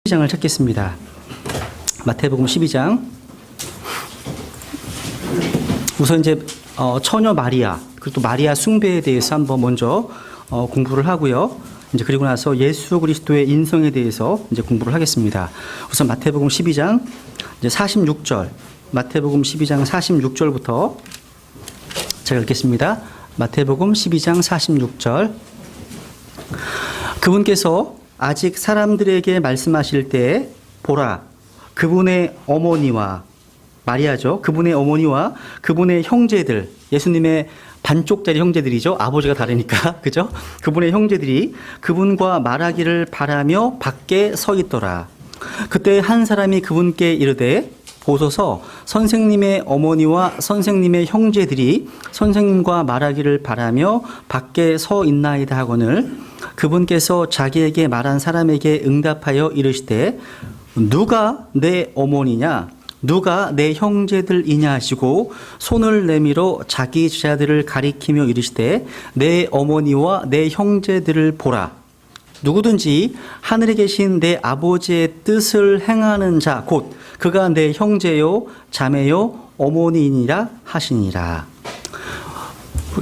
12장을 찾겠습니다. 마태복음 12장. 우선 이제 처녀 마리아, 그리고 또 마리아 숭배에 대해서 한번 먼저 공부를 하고요. 이제 그리고 나서 예수 그리스도의 인성에 대해서 이제 공부를 하겠습니다. 우선 마태복음 12장 이제 46절, 마태복음 12장 46절부터 제가 읽겠습니다. 마태복음 12장 46절. 그분께서 아직 사람들에게 말씀하실 때 보라, 그분의 어머니와 마리아죠. 그분의 어머니와 그분의 형제들, 예수님의 반쪽짜리 형제들이죠. 아버지가 다르니까. 그죠? 그분의 형제들이 그분과 말하기를 바라며 밖에 서 있더라. 그때 한 사람이 그분께 이르되 보소서, 선생님의 어머니와 선생님의 형제들이 선생님과 말하기를 바라며 밖에 서 있나이다 하거늘 그분께서 자기에게 말한 사람에게 응답하여 이르시되 누가 내 어머니냐 누가 내 형제들이냐 하시고 손을 내밀어 자기 제자들을 가리키며 이르시되 내 어머니와 내 형제들을 보라. 누구든지 하늘에 계신 내 아버지의 뜻을 행하는 자 곧 그가 내 형제요 자매요 어머니이니라 하시니라.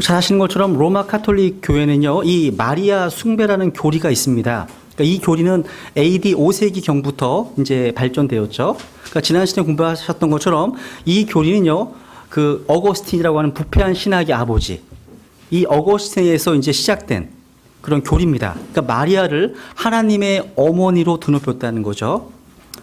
잘 아시는 것처럼 로마 카톨릭 교회는요, 이 마리아 숭배라는 교리가 있습니다. 그러니까 이 교리는 AD 5세기 경부터 이제 발전되었죠. 그러니까 지난 시간에 공부하셨던 것처럼 이 교리는요, 그 어거스틴이라고 하는 부패한 신학의 아버지, 이 어거스틴에서 이제 시작된 그런 교리입니다. 그러니까 마리아를 하나님의 어머니로 드높였다는 거죠.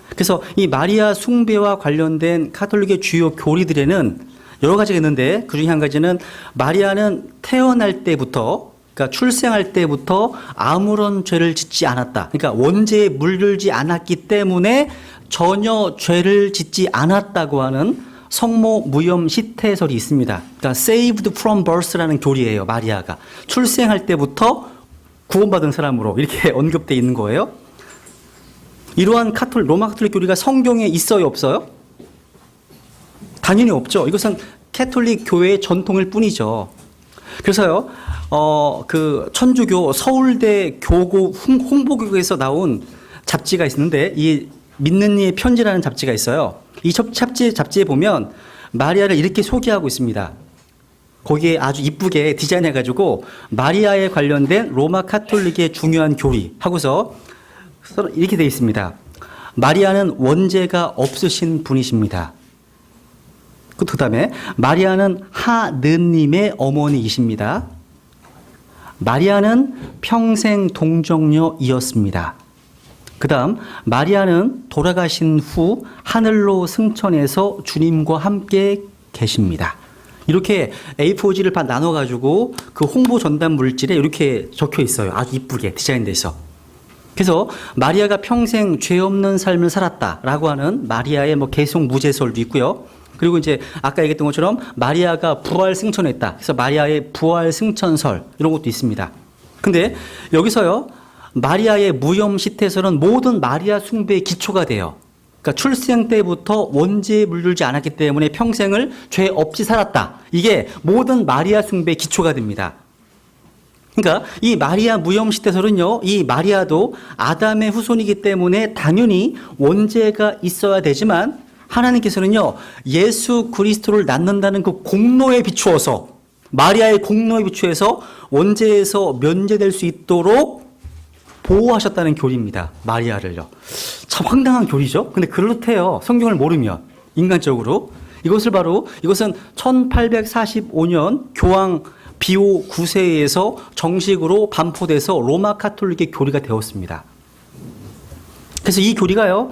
그래서 이 마리아 숭배와 관련된 카톨릭의 주요 교리들에는 여러 가지가 있는데 그중에 한 가지는 마리아는 태어날 때부터, 그러니까 출생할 때부터 아무런 죄를 짓지 않았다. 그러니까 원죄에 물들지 않았기 때문에 전혀 죄를 짓지 않았다고 하는 성모 무염 시태설이 있습니다. 그러니까 saved from birth라는 교리예요. 마리아가 출생할 때부터 구원받은 사람으로 이렇게 언급되어 있는 거예요. 이러한 로마 카톨릭 교리가 성경에 있어요, 없어요? 당연히 없죠. 이것은 캐톨릭 교회의 전통일 뿐이죠. 그래서요, 그 천주교 서울대 교고 홍보교에서 나온 잡지가 있는데 이 믿는 이의 편지라는 잡지가 있어요. 이 잡지에 보면 마리아를 이렇게 소개하고 있습니다. 거기에 아주 이쁘게 디자인해가지고 마리아에 관련된 로마 카톨릭의 중요한 교리 하고서 이렇게 되어 있습니다. 마리아는 원죄가 없으신 분이십니다. 그 다음에 마리아는 하느님의 어머니이십니다. 마리아는 평생 동정녀이었습니다. 그 다음 마리아는 돌아가신 후 하늘로 승천해서 주님과 함께 계십니다. 이렇게 A4지를 나눠가지고 그 홍보 전단 물질에 이렇게 적혀 있어요. 아주 이쁘게 디자인돼서. 그래서 마리아가 평생 죄 없는 삶을 살았다라고 하는 마리아의 개송 무죄설도 있고요. 그리고 이제 아까 얘기했던 것처럼 마리아가 부활 승천했다. 그래서 마리아의 부활 승천설 이런 것도 있습니다. 근데 여기서요, 마리아의 무염 시태설은 모든 마리아 숭배의 기초가 돼요. 그러니까 출생 때부터 원죄에 물들지 않았기 때문에 평생을 죄 없이 살았다. 이게 모든 마리아 숭배의 기초가 됩니다. 그러니까 이 마리아 무염 시태설은요, 이 마리아도 아담의 후손이기 때문에 당연히 원죄가 있어야 되지만 하나님께서는요, 예수 그리스도를 낳는다는 그 공로에 비추어서, 마리아의 공로에 비추어서 원죄에서 면제될 수 있도록 보호하셨다는 교리입니다. 마리아를요. 참 황당한 교리죠. 근데 그렇대요. 성경을 모르면 인간적으로. 이것은 1845년 교황 비오 9세에서 정식으로 반포돼서 로마 카톨릭의 교리가 되었습니다. 그래서 이 교리가요,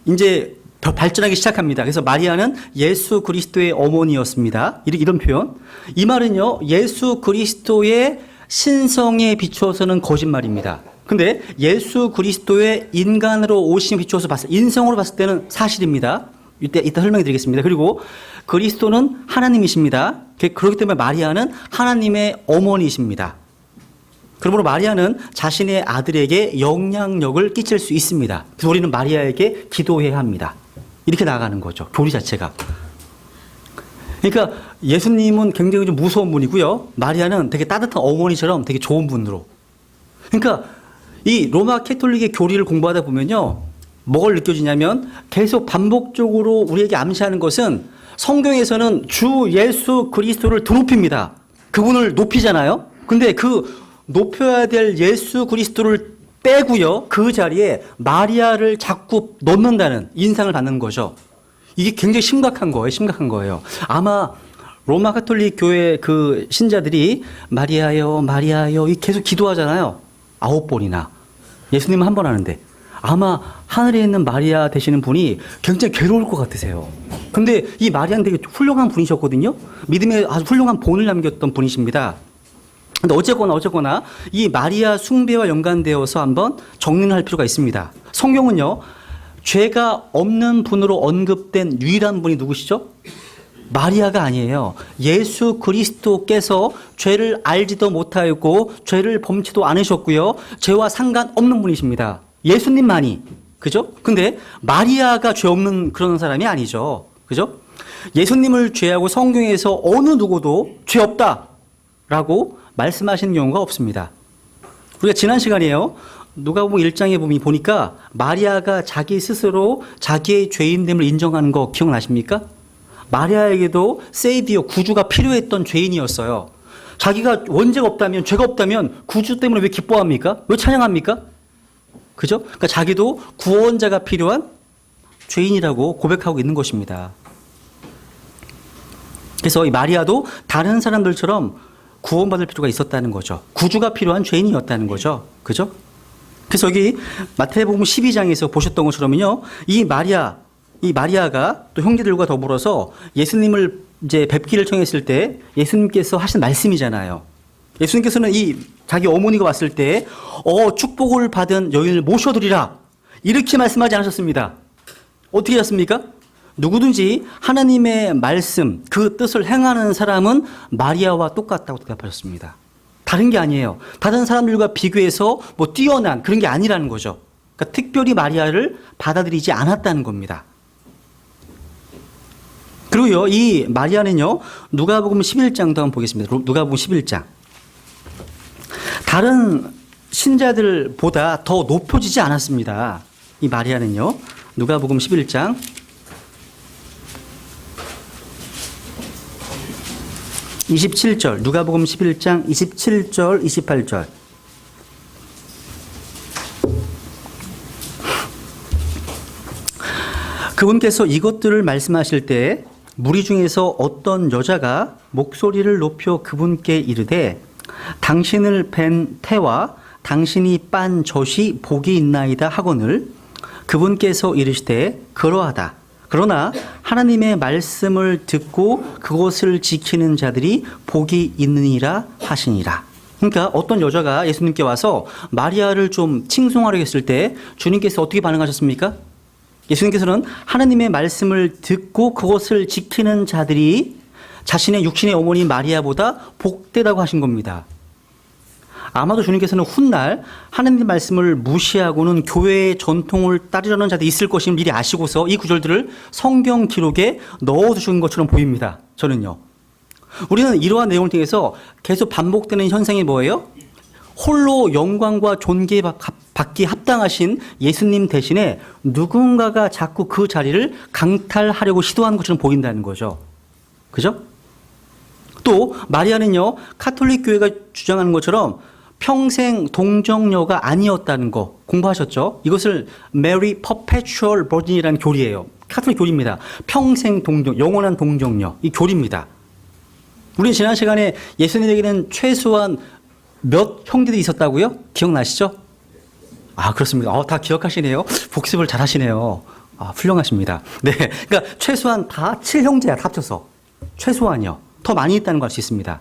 이제 발전하기 시작합니다. 그래서 마리아는 예수 그리스도의 어머니였습니다. 이런 표현. 이 말은요, 예수 그리스도의 신성에 비추어서는 거짓말입니다. 근데 예수 그리스도의 인간으로 오심에 비추어서 인성으로 봤을 때는 사실입니다. 이따 설명해 드리겠습니다. 그리고 그리스도는 하나님이십니다. 그렇기 때문에 마리아는 하나님의 어머니이십니다. 그러므로 마리아는 자신의 아들에게 영향력을 끼칠 수 있습니다. 그래서 우리는 마리아에게 기도해야 합니다. 이렇게 나가는 거죠. 교리 자체가. 그러니까 예수님은 굉장히 좀 무서운 분이고요. 마리아는 되게 따뜻한 어머니처럼 되게 좋은 분으로. 그러니까 이 로마 캐톨릭의 교리를 공부하다 보면요, 뭘 느껴지냐면 계속 반복적으로 우리에게 암시하는 것은 성경에서는 주 예수 그리스도를 드높입니다. 그분을 높이잖아요. 근데 그 높여야 될 예수 그리스도를 빼고요. 그 자리에 마리아를 자꾸 넣는다는 인상을 받는 거죠. 이게 굉장히 심각한 거예요. 아마 로마 가톨릭 교회 그 신자들이 마리아요, 마리아요 계속 기도하잖아요. 9번이나. 예수님은 한 번 하는데. 아마 하늘에 있는 마리아 되시는 분이 굉장히 괴로울 것 같으세요. 근데 이 마리아는 되게 훌륭한 분이셨거든요. 믿음에 아주 훌륭한 본을 남겼던 분이십니다. 근데 어쨌거나 이 마리아 숭배와 연관되어서 한번 정리를 할 필요가 있습니다. 성경은요, 죄가 없는 분으로 언급된 유일한 분이 누구시죠? 마리아가 아니에요. 예수 그리스도께서 죄를 알지도 못하였고 죄를 범치도 않으셨고요. 죄와 상관없는 분이십니다. 예수님만이. 그죠? 근데 마리아가 죄 없는 그런 사람이 아니죠. 그죠? 예수님을 제외하고 성경에서 어느 누구도 죄 없다라고 말씀하시는 경우가 없습니다. 우리가 지난 시간에요. 누가복음 1장에 보니까 마리아가 자기 스스로 자기의 죄인됨을 인정하는 거 기억나십니까? 마리아에게도 세이비어 구주가 필요했던 죄인이었어요. 자기가 원죄가 없다면, 죄가 없다면 구주 때문에 왜 기뻐합니까? 왜 찬양합니까? 그죠? 그러니까 자기도 구원자가 필요한 죄인이라고 고백하고 있는 것입니다. 그래서 이 마리아도 다른 사람들처럼 구원받을 필요가 있었다는 거죠. 구주가 필요한 죄인이었다는 거죠. 그죠? 그래서 여기 마태복음 12장에서 보셨던 것처럼요, 이 마리아가 또 형제들과 더불어서 예수님을 이제 뵙기를 청했을 때 예수님께서 하신 말씀이잖아요. 예수님께서는 이 자기 어머니가 왔을 때 축복을 받은 여인을 모셔두리라 이렇게 말씀하지 않으셨습니다. 어떻게 하셨습니까? 누구든지 하나님의 말씀 그 뜻을 행하는 사람은 마리아와 똑같다고 대답하셨습니다. 다른 게 아니에요. 다른 사람들과 비교해서 뭐 뛰어난 그런 게 아니라는 거죠. 그러니까 특별히 마리아를 받아들이지 않았다는 겁니다. 그리고요, 이 마리아는요, 누가복음 11장도 한번 보겠습니다. 누가복음 11장. 다른 신자들보다 더 높여지지 않았습니다. 이 마리아는요, 누가복음 11장. 누가복음 11장 27절, 28절. 그분께서 이것들을 말씀하실 때 무리 중에서 어떤 여자가 목소리를 높여 그분께 이르되 당신을 뵌 태와 당신이 빤 젖이 복이 있나이다 하거늘 그분께서 이르시되 그러하다. 그러나 하나님의 말씀을 듣고 그것을 지키는 자들이 복이 있느니라 하시니라. 그러니까 어떤 여자가 예수님께 와서 마리아를 좀 칭송하려 했을 때 주님께서 어떻게 반응하셨습니까? 예수님께서는 하나님의 말씀을 듣고 그것을 지키는 자들이 자신의 육신의 어머니 마리아보다 복되다고 하신 겁니다. 아마도 주님께서는 훗날 하나님의 말씀을 무시하고는 교회의 전통을 따르려는 자들이 있을 것임을 미리 아시고서 이 구절들을 성경 기록에 넣어두신 것처럼 보입니다. 저는요. 우리는 이러한 내용을 통해서 계속 반복되는 현상이 뭐예요? 홀로 영광과 존귀받기 합당하신 예수님 대신에 누군가가 자꾸 그 자리를 강탈하려고 시도하는 것처럼 보인다는 거죠. 그죠? 또 마리아는요, 카톨릭 교회가 주장하는 것처럼 평생 동정녀가 아니었다는 거 공부하셨죠? 이것을 Mary Perpetual Virgin이라는 교리예요. 카톨릭 교리입니다. 평생 동정, 영원한 동정녀. 이 교리입니다. 우리 지난 시간에 예수님에게는 최소한 몇 형제들이 있었다고요? 기억나시죠? 아, 그렇습니다. 다 기억하시네요. 복습을 잘 하시네요. 훌륭하십니다. 네. 그러니까 최소한 다 7형제야, 합쳐서. 최소한이요. 더 많이 있다는 걸 알 수 있습니다.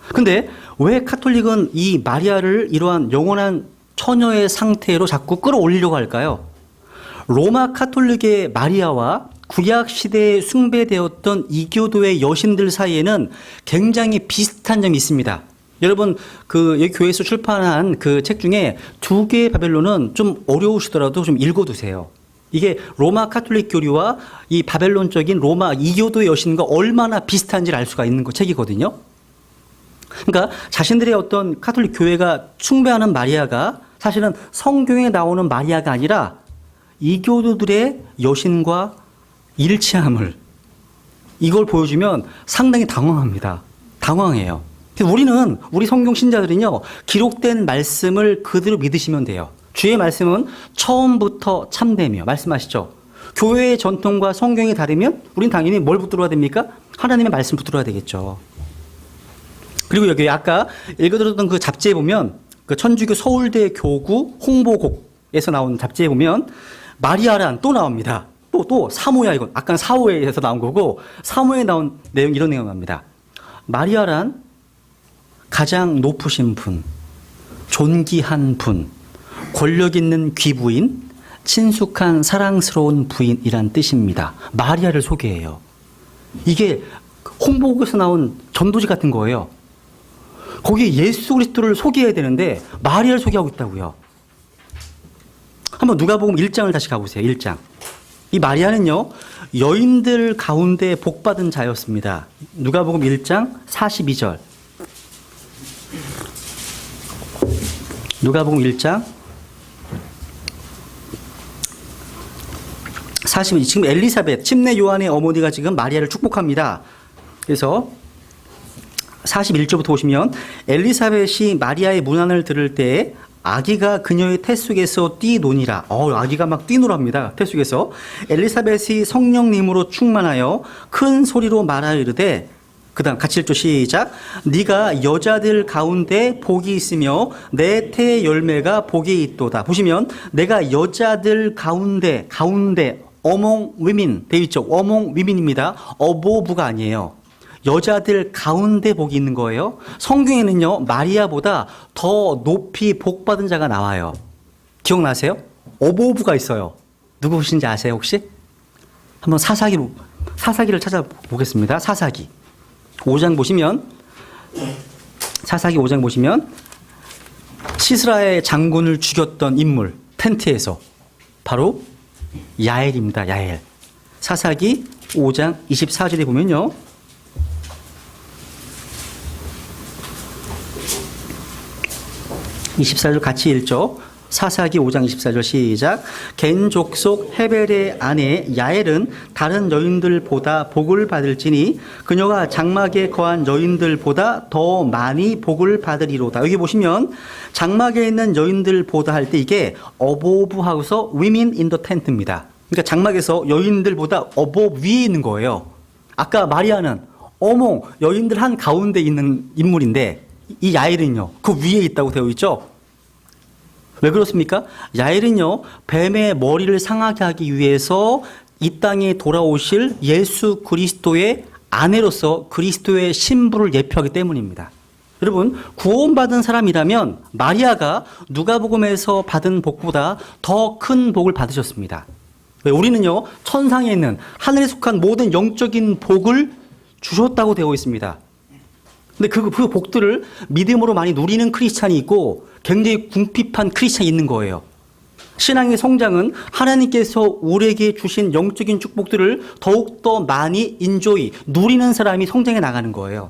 근데 왜 카톨릭은 이 마리아를 이러한 영원한 처녀의 상태로 자꾸 끌어올리려고 할까요? 로마 카톨릭의 마리아와 구약 시대에 숭배되었던 이교도의 여신들 사이에는 굉장히 비슷한 점이 있습니다. 여러분, 여기 교회에서 출판한 그 책 중에 2개의 바벨론은 좀 어려우시더라도 좀 읽어두세요. 이게 로마 카톨릭 교리와 이 바벨론적인 로마 이교도의 여신과 얼마나 비슷한지를 알 수가 있는 책이거든요. 그러니까 자신들의 어떤 카톨릭 교회가 숭배하는 마리아가 사실은 성경에 나오는 마리아가 아니라 이교도들의 여신과 일치함을 이걸 보여주면 상당히 당황합니다. 당황해요. 우리 성경 신자들은요, 기록된 말씀을 그대로 믿으시면 돼요. 주의 말씀은 처음부터 참되며 말씀하시죠. 교회의 전통과 성경이 다르면 우린 당연히 뭘 붙들어야 됩니까? 하나님의 말씀 붙들어야 되겠죠. 그리고 여기 아까 읽어드렸던 그 잡지에 보면 그 천주교 서울대 교구 홍보곡에서 나온 잡지에 보면 마리아란 또 나옵니다. 또 사모야, 이건 아까 사호에서 나온 거고, 사모에 나온 내용, 이런 내용 나옵니다. 마리아란 가장 높으신 분, 존귀한 분, 권력 있는 귀부인, 친숙한 사랑스러운 부인이란 뜻입니다. 마리아를 소개해요. 이게 홍보국에서 나온 전도지 같은 거예요. 거기에 예수 그리스도를 소개해야 되는데 마리아를 소개하고 있다고요. 한번 누가복음 1장을 다시 가보세요. 1장. 이 마리아는요, 여인들 가운데 복받은 자였습니다. 누가복음 1장 42절. 누가복음 1장 42절. 지금 엘리사벳, 침례 요한의 어머니가 지금 마리아를 축복합니다. 그래서 41절부터 보시면 엘리사벳이 마리아의 문안을 들을 때 아기가 그녀의 태 속에서 뛰노니라. 아기가 막 뛰노랍니다. 태 속에서. 엘리사벳이 성령님으로 충만하여 큰 소리로 말하이르되, 그다음 같이 읽죠. 시작. 네가 여자들 가운데 복이 있으며 내 태의 열매가 복이 있도다. 보시면 내가 여자들 가운데 among women 되어 있죠. among women입니다. above가 아니에요. 여자들 가운데 복이 있는 거예요. 성경에는요, 마리아보다 더 높이 복받은 자가 나와요. 기억나세요? 어보브가 있어요. 누구신지 아세요, 혹시? 한번 사사기를 찾아보겠습니다. 사사기 5장 보시면, 사사기 5장 보시면, 시스라의 장군을 죽였던 인물, 텐트에서, 바로 야엘입니다. 야엘. 사사기 5장 24절에 보면요, 24절 같이 읽죠. 사사기 5장 24절 시작. 겐 족속 헤벨의 아내 야엘은 다른 여인들보다 복을 받을지니 그녀가 장막에 거한 여인들보다 더 많이 복을 받으리로다. 여기 보시면 장막에 있는 여인들보다 할 때 이게 above 하고서 women in the tent입니다. 그러니까 장막에서 여인들보다 above 위에 있는 거예요. 아까 마리아는 어머 여인들 한 가운데 있는 인물인데 이 야엘은요, 그 위에 있다고 되어 있죠? 왜 그렇습니까? 야엘은요, 뱀의 머리를 상하게 하기 위해서 이 땅에 돌아오실 예수 그리스도의 아내로서 그리스도의 신부를 예표하기 때문입니다. 여러분, 구원받은 사람이라면 마리아가 누가복음에서 받은 복보다 더 큰 복을 받으셨습니다. 왜? 우리는요, 천상에 있는 하늘에 속한 모든 영적인 복을 주셨다고 되어 있습니다. 근데 그 복들을 믿음으로 많이 누리는 크리스찬이 있고 굉장히 궁핍한 크리스찬이 있는 거예요. 신앙의 성장은 하나님께서 우리에게 주신 영적인 축복들을 더욱더 많이 누리는 사람이 성장해 나가는 거예요.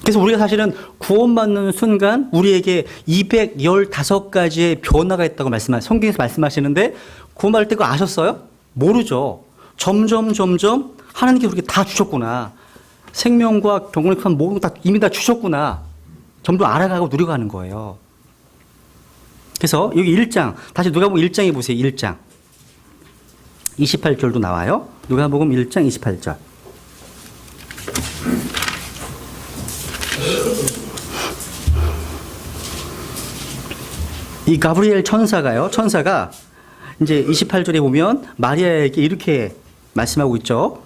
그래서 우리가 사실은 구원받는 순간 우리에게 215가지의 변화가 있다고 성경에서 말씀하시는데 구원받을 때 그거 아셨어요? 모르죠. 점점 하나님께서 우리에게 다 주셨구나. 생명과 경건의 모든 다 이미 다 주셨구나. 점점 알아가고 누려가는 거예요. 그래서 여기 1장, 다시 누가복음 1장에 보세요. 1장 28절도 나와요. 누가복음 1장 28절. 이 가브리엘 천사가 이제 28절에 보면 마리아에게 이렇게 말씀하고 있죠.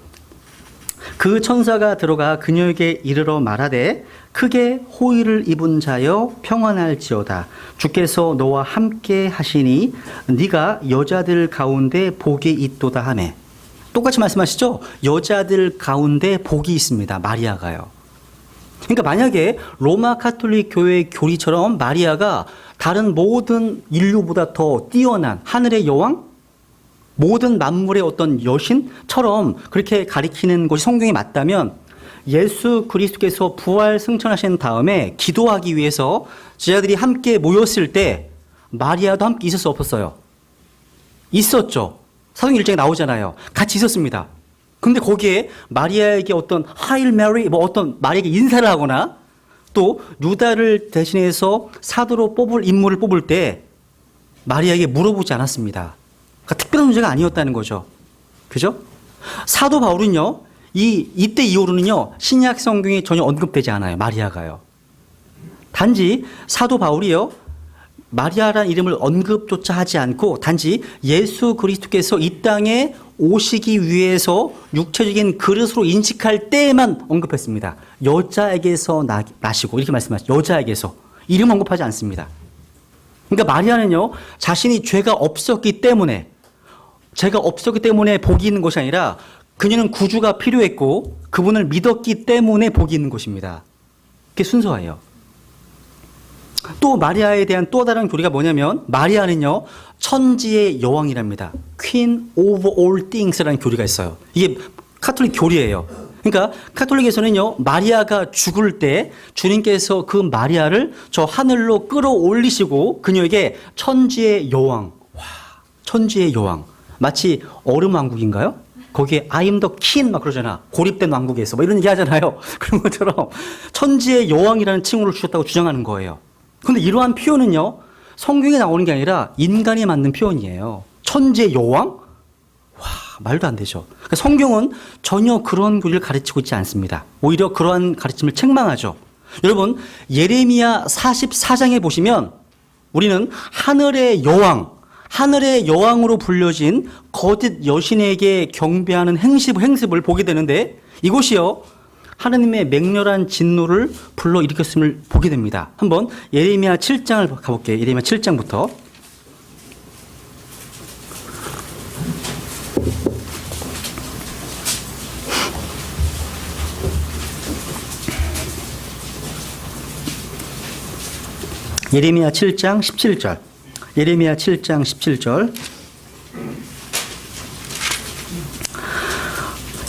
그 천사가 들어가 그녀에게 이르러 말하되 크게 호의를 입은 자여 평안할지어다. 주께서 너와 함께 하시니 네가 여자들 가운데 복이 있도다 하매. 똑같이 말씀하시죠. 여자들 가운데 복이 있습니다. 마리아가요. 그러니까 만약에 로마 가톨릭 교회의 교리처럼 마리아가 다른 모든 인류보다 더 뛰어난 하늘의 여왕, 모든 만물의 어떤 여신처럼 그렇게 가리키는 것이 성경에 맞다면 예수 그리스도께서 부활 승천하신 다음에 기도하기 위해서 제자들이 함께 모였을 때 마리아도 함께 있을 수 없었어요? 있었죠. 사도행 1장에 나오잖아요. 같이 있었습니다. 근데 거기에 마리아에게 어떤 하일 메리 뭐 어떤 마리아에게 인사를 하거나 또 유다를 대신해서 사도로 뽑을 인물을 뽑을 때 마리아에게 물어보지 않았습니다. 그러니까 특별한 문제가 아니었다는 거죠. 그죠? 사도 바울은요, 이때 이후로는요, 신약 성경에 전혀 언급되지 않아요. 마리아가요. 단지 사도 바울이요, 마리아라는 이름을 언급조차 하지 않고 단지 예수 그리스도께서 이 땅에 오시기 위해서 육체적인 그릇으로 인식할 때에만 언급했습니다. 여자에게서 나시고 이렇게 말씀하시죠. 여자에게서. 이름 언급하지 않습니다. 그러니까 마리아는요, 자신이 죄가 없었기 때문에 복이 있는 것이 아니라 그녀는 구주가 필요했고 그분을 믿었기 때문에 복이 있는 것입니다. 그게 순서예요. 또 마리아에 대한 또 다른 교리가 뭐냐면 마리아는요, 천지의 여왕이랍니다. Queen of all things라는 교리가 있어요. 이게 카톨릭 교리예요. 그러니까 카톨릭에서는요, 마리아가 죽을 때 주님께서 그 마리아를 저 하늘로 끌어올리시고 그녀에게 천지의 여왕, 천지의 여왕, 마치 얼음 왕국인가요? 거기에 I am the king 막 그러잖아. 고립된 왕국에서 뭐 이런 얘기 하잖아요. 그런 것처럼 천지의 여왕이라는 칭호를 주셨다고 주장하는 거예요. 근데 이러한 표현은요, 성경에 나오는 게 아니라 인간이 만든 표현이에요. 천지의 여왕? 와, 말도 안 되죠. 그러니까 성경은 전혀 그런 교리를 가르치고 있지 않습니다. 오히려 그러한 가르침을 책망하죠. 여러분, 예레미야 44장에 보시면 우리는 하늘의 여왕으로 불려진 거짓 여신에게 경배하는 행습을 보게 되는데 이것이요, 하나님의 맹렬한 진노를 불러일으켰음을 보게 됩니다. 한번 예레미야 7장을 가볼게요. 예레미야 7장부터. 예레미야 7장 17절. 예레미야 7장 17절.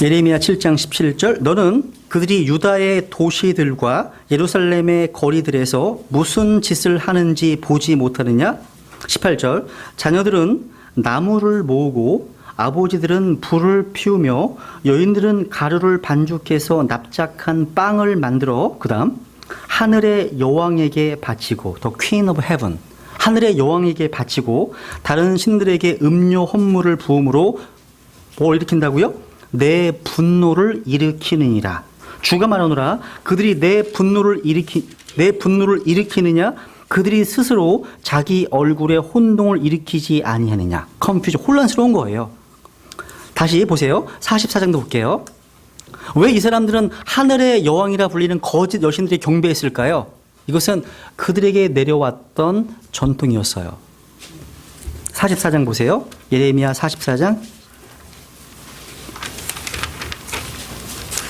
예레미야 7장 17절. 너는 그들이 유다의 도시들과 예루살렘의 거리들에서 무슨 짓을 하는지 보지 못하느냐? 18절. 자녀들은 나무를 모으고 아버지들은 불을 피우며 여인들은 가루를 반죽해서 납작한 빵을 만들어 그 다음 하늘의 여왕에게 바치고 더 Queen of Heaven, 하늘의 여왕에게 바치고 다른 신들에게 음료 헌물을 부음으로 뭘 일으킨다고요? 내 분노를 일으키느니라. 주가 말하노라. 그들이 내 분노를 일으키느냐? 그들이 스스로 자기 얼굴에 혼동을 일으키지 아니하느냐? 컨퓨전, 혼란스러운 거예요. 다시 보세요. 44장도 볼게요. 왜 이 사람들은 하늘의 여왕이라 불리는 거짓 여신들이 경배했을까요? 이것은 그들에게 내려왔던 전통이었어요. 44장 보세요. 예레미야 44장.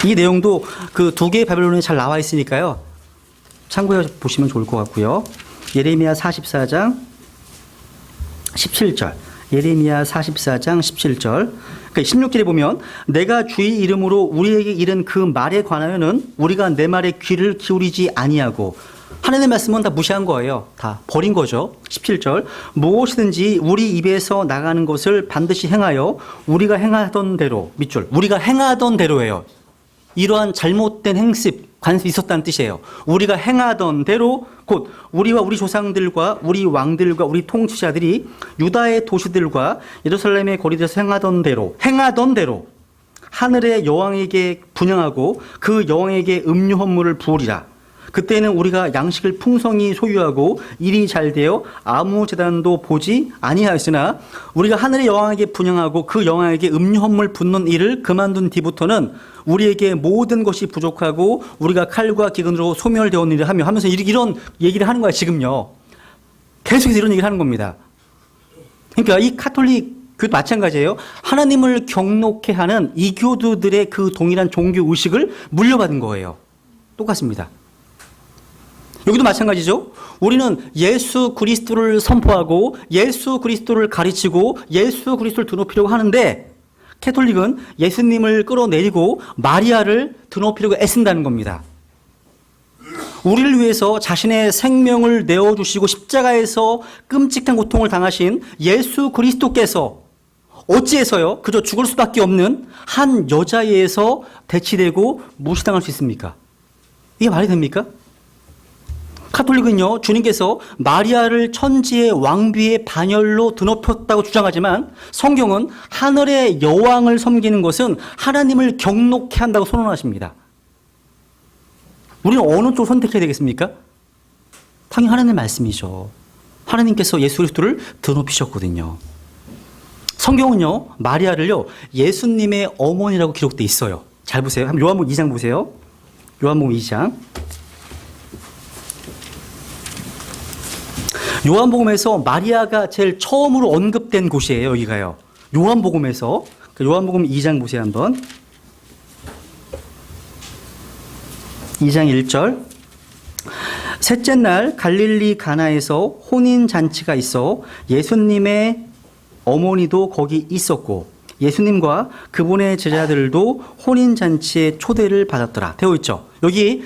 이 내용도 그 두 개의 바벨론에 잘 나와 있으니까요, 참고해 보시면 좋을 것 같고요. 예레미야 44장 17절. 예레미야 44장 17절. 그러니까 16절에 보면 내가 주의 이름으로 우리에게 이른 그 말에 관하여는 우리가 내 말에 귀를 기울이지 아니하고, 하나님의 말씀은 다 무시한 거예요. 다 버린 거죠. 17절. 무엇이든지 우리 입에서 나가는 것을 반드시 행하여 우리가 행하던 대로, 밑줄, 우리가 행하던 대로예요. 이러한 잘못된 행습, 관습이 있었다는 뜻이에요. 우리가 행하던 대로, 곧 우리와 우리 조상들과 우리 왕들과 우리 통치자들이 유다의 도시들과 예루살렘의 거리들에서 행하던 대로 하늘의 여왕에게 분향하고 그 여왕에게 음료 헌물을 부으리라. 그때는 우리가 양식을 풍성히 소유하고 일이 잘 되어 아무 재단도 보지 아니하였으나 우리가 하늘의 여왕에게 분향하고 그 여왕에게 음료 헌물 붓는 일을 그만둔 뒤부터는 우리에게 모든 것이 부족하고 우리가 칼과 기근으로 소멸되었느니라 하면서 이런 얘기를 하는 거야. 지금요, 계속해서 이런 얘기를 하는 겁니다. 그러니까 이 카톨릭 교도 마찬가지예요. 하나님을 경록해 하는 이 교도들의 그 동일한 종교 의식을 물려받은 거예요. 똑같습니다. 여기도 마찬가지죠. 우리는 예수 그리스도를 선포하고 예수 그리스도를 가르치고 예수 그리스도를 드높이려고 하는데, 캐톨릭은 예수님을 끌어내리고 마리아를 드높이려고 애쓴다는 겁니다. 우리를 위해서 자신의 생명을 내어주시고 십자가에서 끔찍한 고통을 당하신 예수 그리스도께서 어찌해서요? 그저 죽을 수밖에 없는 한 여자에 의해서 대치되고 무시당할 수 있습니까? 이게 말이 됩니까? 카톨릭은요, 주님께서 마리아를 천지의 왕비의 반열로 드높였다고 주장하지만 성경은 하늘의 여왕을 섬기는 것은 하나님을 경록케 한다고 선언하십니다. 우리는 어느 쪽 선택해야 되겠습니까? 당연히 하나님의 말씀이죠. 하나님께서 예수 그리스도를 드높이셨거든요. 성경은요, 마리아를요, 예수님의 어머니라고 기록되어 있어요. 잘 보세요. 한번 요한복음 2장 보세요. 요한복음 2장. 요한복음에서 마리아가 제일 처음으로 언급된 곳이에요. 여기가요. 요한복음에서. 요한복음 2장 보세요. 한번. 2장 1절. 셋째 날 갈릴리 가나에서 혼인잔치가 있어 예수님의 어머니도 거기 있었고 예수님과 그분의 제자들도 혼인잔치에 초대를 받았더라. 되어 있죠. 여기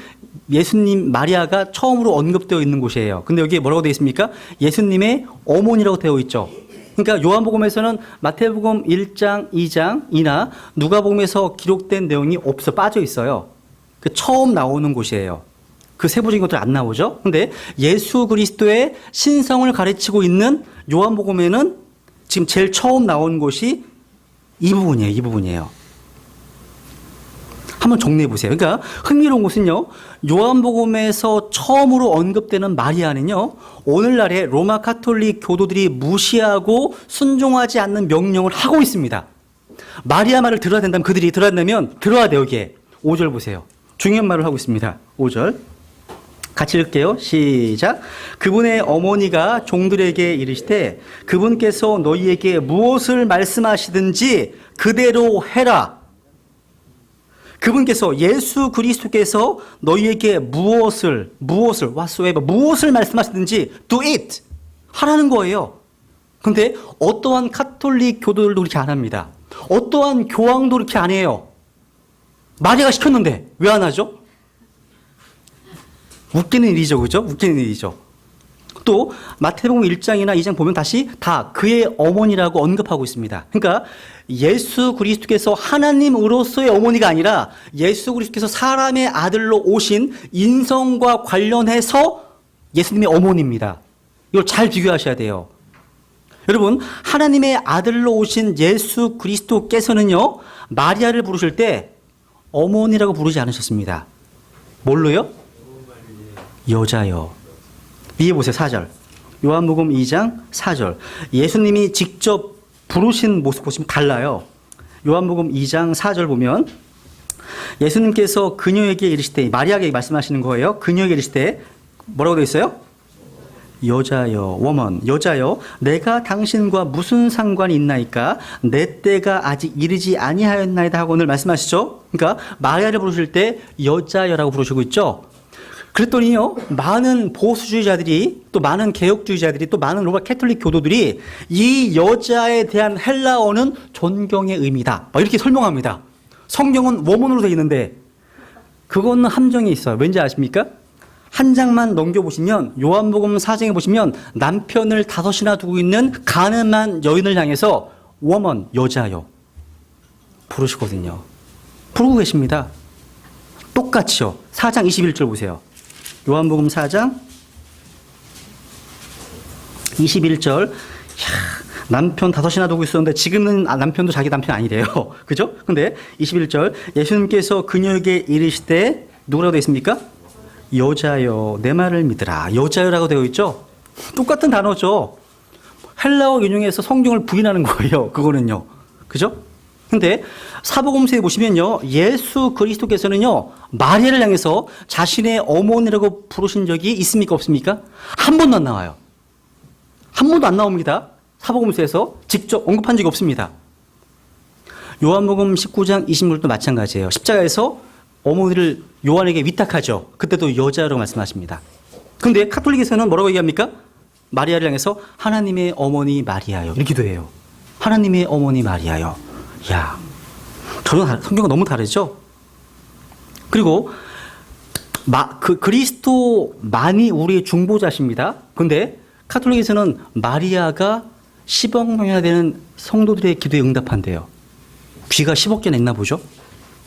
예수님 마리아가 처음으로 언급되어 있는 곳이에요. 근데 여기에 뭐라고 되어 있습니까? 예수님의 어머니라고 되어 있죠. 그러니까 요한복음에서는 마태복음 1장, 2장이나 누가복음에서 기록된 내용이 없어 빠져 있어요. 그 처음 나오는 곳이에요. 그 세부적인 것들 안 나오죠. 근데 예수 그리스도의 신성을 가르치고 있는 요한복음에는 지금 제일 처음 나온 곳이 이 부분이에요. 이 부분이에요. 한번 정리해 보세요. 그러니까 흥미로운 것은요, 요한복음에서 처음으로 언급되는 마리아는요, 오늘날의 로마 카톨릭 교도들이 무시하고 순종하지 않는 명령을 하고 있습니다. 마리아 말을 들어야 된다면, 그들이 들어야 된다면 들어야 돼요. 여기에 5절 보세요. 중요한 말을 하고 있습니다. 5절 같이 읽게요. 시작. 그분의 어머니가 종들에게 이르시되 그분께서 너희에게 무엇을 말씀하시든지 그대로 해라. 그분께서 예수 그리스도께서 너희에게 무엇을 whatsoever 무엇을 말씀하시든지 do it 하라는 거예요. 그런데 어떠한 카톨릭 교도들도 그렇게 안 합니다. 어떠한 교황도 그렇게 안 해요. 마리아가 시켰는데 왜 안 하죠? 웃기는 일이죠. 그죠? 웃기는 일이죠. 또 마태복음 1장이나 2장 보면 다시 다 그의 어머니라고 언급하고 있습니다. 그러니까 예수 그리스도께서 하나님으로서의 어머니가 아니라 예수 그리스도께서 사람의 아들로 오신 인성과 관련해서 예수님의 어머니입니다. 이걸 잘 비교하셔야 돼요. 여러분, 하나님의 아들로 오신 예수 그리스도께서는요, 마리아를 부르실 때 어머니라고 부르지 않으셨습니다. 뭘로요? 여자요. 위에 보세요. 4절. 요한복음 2장 4절. 예수님이 직접 부르신 모습 보시면 달라요. 요한복음 2장 4절 보면 예수님께서 그녀에게 이르시되, 마리아에게 말씀하시는 거예요. 그녀에게 이르시되 뭐라고 되어 있어요? 여자여, woman, 여자여, 내가 당신과 무슨 상관이 있나이까? 내 때가 아직 이르지 아니하였나이다 하고 오늘 말씀하시죠. 그러니까 마리아를 부르실 때 여자여라고 부르시고 있죠. 그랬더니요, 많은 보수주의자들이, 또 많은 개혁주의자들이, 또 많은 로마 캐톨릭 교도들이 이 여자에 대한 헬라어는 존경의 의미다, 이렇게 설명합니다. 성경은 워먼으로 되어 있는데 그거는 함정이 있어요. 왠지 아십니까? 한 장만 넘겨보시면 요한복음 4장에 보시면 남편을 5이나 두고 있는 가늠한 여인을 향해서 워먼, 여자요 부르시거든요. 부르고 계십니다. 똑같이요. 4장 21절 보세요. 요한복음 4장 21절. 남편 5이나 두고 있었는데 지금은 남편도 자기 남편 아니래요. 그죠? 근데 21절 예수님께서 그녀에게 이르시되 누구라고 되어 있습니까? 여자여, 내 말을 믿으라. 여자여라고 되어 있죠? 똑같은 단어죠. 헬라어 인용해서 성경을 부인하는 거예요. 그거는요. 그죠? 근데 사복음서에 보시면요, 예수 그리스도께서는요, 마리아를 향해서 자신의 어머니라고 부르신 적이 있습니까? 없습니까? 한 번도 안 나와요. 한 번도 안 나옵니다. 사복음서에서 직접 언급한 적이 없습니다. 요한복음 19장 26절도 마찬가지예요. 십자가에서 어머니를 요한에게 위탁하죠. 그때도 여자라고 말씀하십니다. 그런데 카톨릭에서는 뭐라고 얘기합니까? 마리아를 향해서 하나님의 어머니 마리아요, 이렇게 기도해요. 하나님의 어머니 마리아요. 야, 전혀 성경과 너무 다르죠? 그리고 그리스도만이 우리의 중보자십니다. 근데 카톨릭에서는 마리아가 10억 명이나 되는 성도들의 기도에 응답한대요. 귀가 10억 개나 있나 보죠?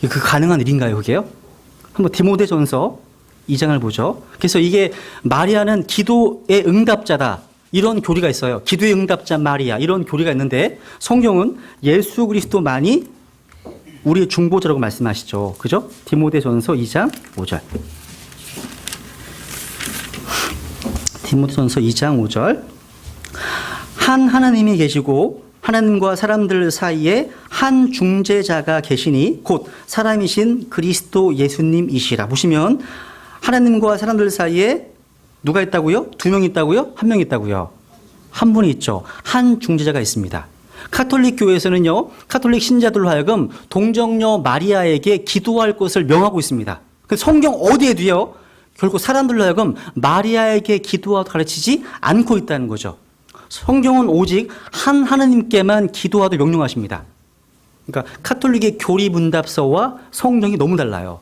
그 가능한 일인가요, 그게요? 한번 디모데전서 2장을 보죠. 그래서 이게 마리아는 기도의 응답자다. 이런 교리가 있어요. 기도의 응답자 마리아 이런 교리가 있는데 성경은 예수 그리스도만이 우리의 중보자라고 말씀하시죠. 그죠? 디모데전서 2장 5절. 디모데전서 2장 5절. 한 하나님이 계시고 하나님과 사람들 사이에 한 중재자가 계시니 곧 사람이신 그리스도 예수님이시라. 보시면 하나님과 사람들 사이에 누가 있다고요? 2명 있다고요? 1명 있다고요? 한 분이 있죠. 한 중재자가 있습니다. 카톨릭 교회에서는요, 카톨릭 신자들로 하여금 동정녀 마리아에게 기도할 것을 명하고 있습니다. 성경 어디에도요, 결국 사람들로 하여금 마리아에게 기도하도록 가르치지 않고 있다는 거죠. 성경은 오직 한 하나님께만 기도하도록 명령하십니다. 그러니까 카톨릭의 교리문답서와 성경이 너무 달라요.